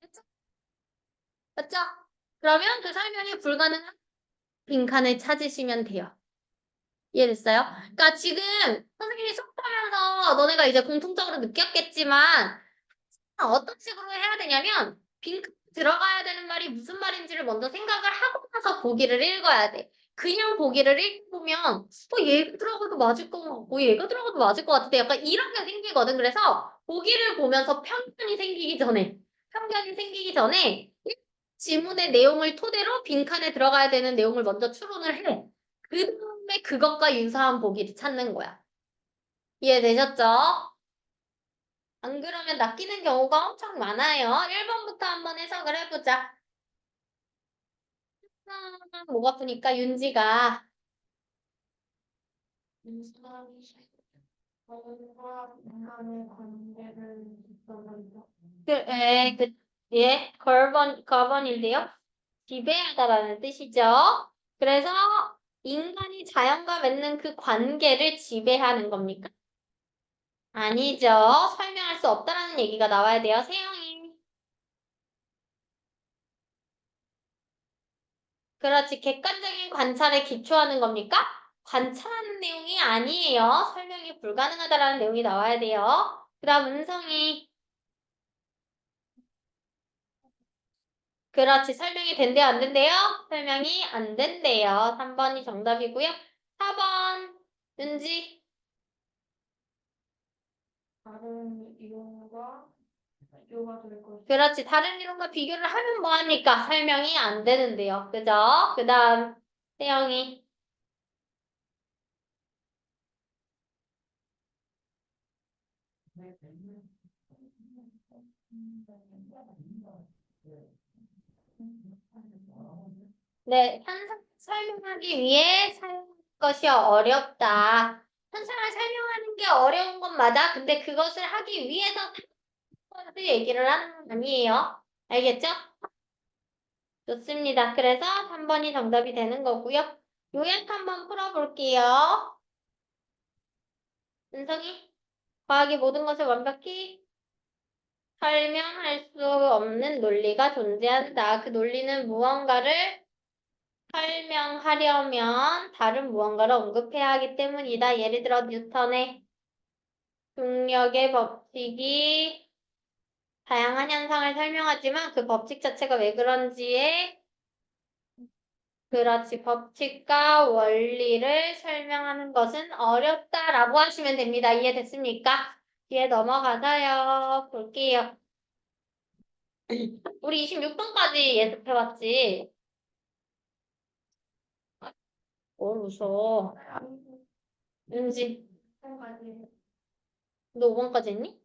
맞죠? 맞죠? 그러면 그 설명이 불가능한 빈칸을 찾으시면 돼요. 이해됐어요? 그러니까 지금 선생님이 수업하면서 너네가 이제 공통적으로 느꼈겠지만 어떤 식으로 해야 되냐면 빈칸 들어가야 되는 말이 무슨 말인지를 먼저 생각을 하고 나서 보기를 읽어야 돼. 그냥 보기를 읽어보면 얘가 들어가도 맞을 것 같고 얘가 들어가도 맞을 것 같은데 약간 이런 게 생기거든. 그래서 보기를 보면서 편견이 생기기 전에 지문의 내용을 토대로 빈칸에 들어가야 되는 내용을 먼저 추론을 해. 그 다음에 그것과 유사한 보기를 찾는 거야. 이해되셨죠? 안 그러면 낚이는 경우가 엄청 많아요. 1번부터 한번 해석을 해보자. 목 아프니까 윤지가 어른과 인간의 관계를 지켜낸다. 예, 거번인데요. 지배하다라는 뜻이죠. 그래서 인간이 자연과 맺는 그 관계를 지배하는 겁니까? 아니죠. 설명할 수 없다라는 얘기가 나와야 돼요. 세영이. 그렇지. 객관적인 관찰에 기초하는 겁니까? 관찰하는 내용이 아니에요. 설명이 불가능하다라는 내용이 나와야 돼요. 그 다음 은성이. 그렇지. 설명이 된대요, 안 된대요? 설명이 안 된대요. 3번이 정답이고요. 4번 윤지. 다른 이론과 비교가 될 것이다. 그렇지. 다른 이론과 비교를 하면 뭐합니까? 설명이 안 되는데요. 그죠? 그 다음 세영이. 네, 현상 설명하기 위해 사용할 것이 어렵다. 현상을 설명하는 게 어려운 건 맞아. 근데 그것을 하기 위해서 것을 얘기를 하는 건 아니에요. 알겠죠? 좋습니다. 그래서 3번이 정답이 되는 거고요. 요약 한번 풀어볼게요. 은성이, 과학의 모든 것을 완벽히 설명할 수 없는 논리가 존재한다. 그 논리는 무언가를 설명하려면 다른 무언가를 언급해야 하기 때문이다. 예를 들어 뉴턴의 중력의 법칙이 다양한 현상을 설명하지만 그 법칙 자체가 왜 그런지에 그렇지 법칙과 원리를 설명하는 것은 어렵다라고 하시면 됩니다. 이해됐습니까? 뒤에 넘어가서요. 볼게요. 우리 26번까지 예습해봤지? 뭘 웃어? 윤지, 한가지 너 5번까지 했니?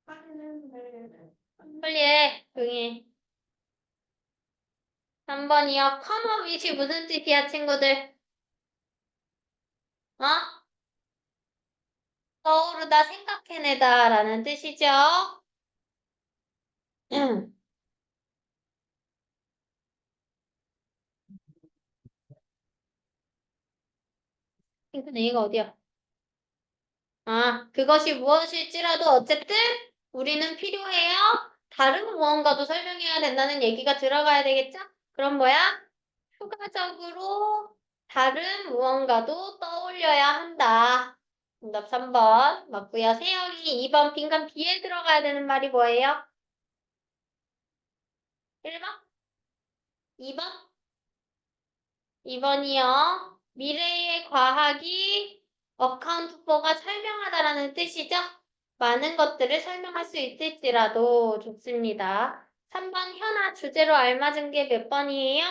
하는데 빨리 해. 조용히 해. 3번이요. come up이 무슨 뜻이야, 친구들? 어? 떠오르다, 생각해내다 라는 뜻이죠. 핑크는 얘가 어디야? 아, 그것이 무엇일지라도 어쨌든 우리는 필요해요. 다른 무언가도 설명해야 된다는 얘기가 들어가야 되겠죠? 그럼 뭐야? 추가적으로 다른 무언가도 떠올려야 한다. 정답 3번 맞고요. 세영이 2번 빈칸 B에 들어가야 되는 말이 뭐예요? 1번? 2번? 2번이요. 미래의 과학이 account for가 설명하다라는 뜻이죠? 많은 것들을 설명할 수 있을지라도 좋습니다. 3번 현아 주제로 알맞은 게 몇 번이에요?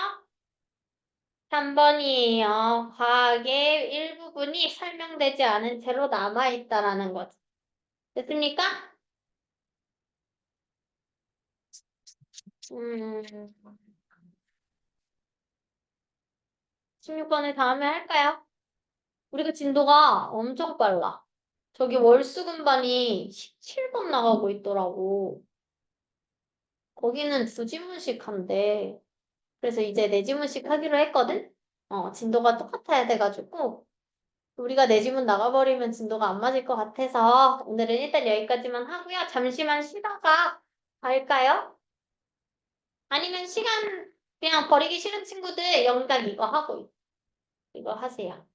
3번이에요. 과학의 일부분이 설명되지 않은 채로 남아있다라는 거죠. 됐습니까? 16번을 다음에 할까요? 우리가 진도가 엄청 빨라. 저기 월수금반이 17번 나가고 있더라고. 거기는 두 지문씩 한대. 그래서 이제 네 지문씩 하기로 했거든? 진도가 똑같아야 돼가지고 우리가 네 지문 나가버리면 진도가 안 맞을 것 같아서 오늘은 일단 여기까지만 하고요. 잠시만 쉬다가 갈까요? 아니면 시간 그냥 버리기 싫은 친구들 영작 이거 하고 이거 하세요.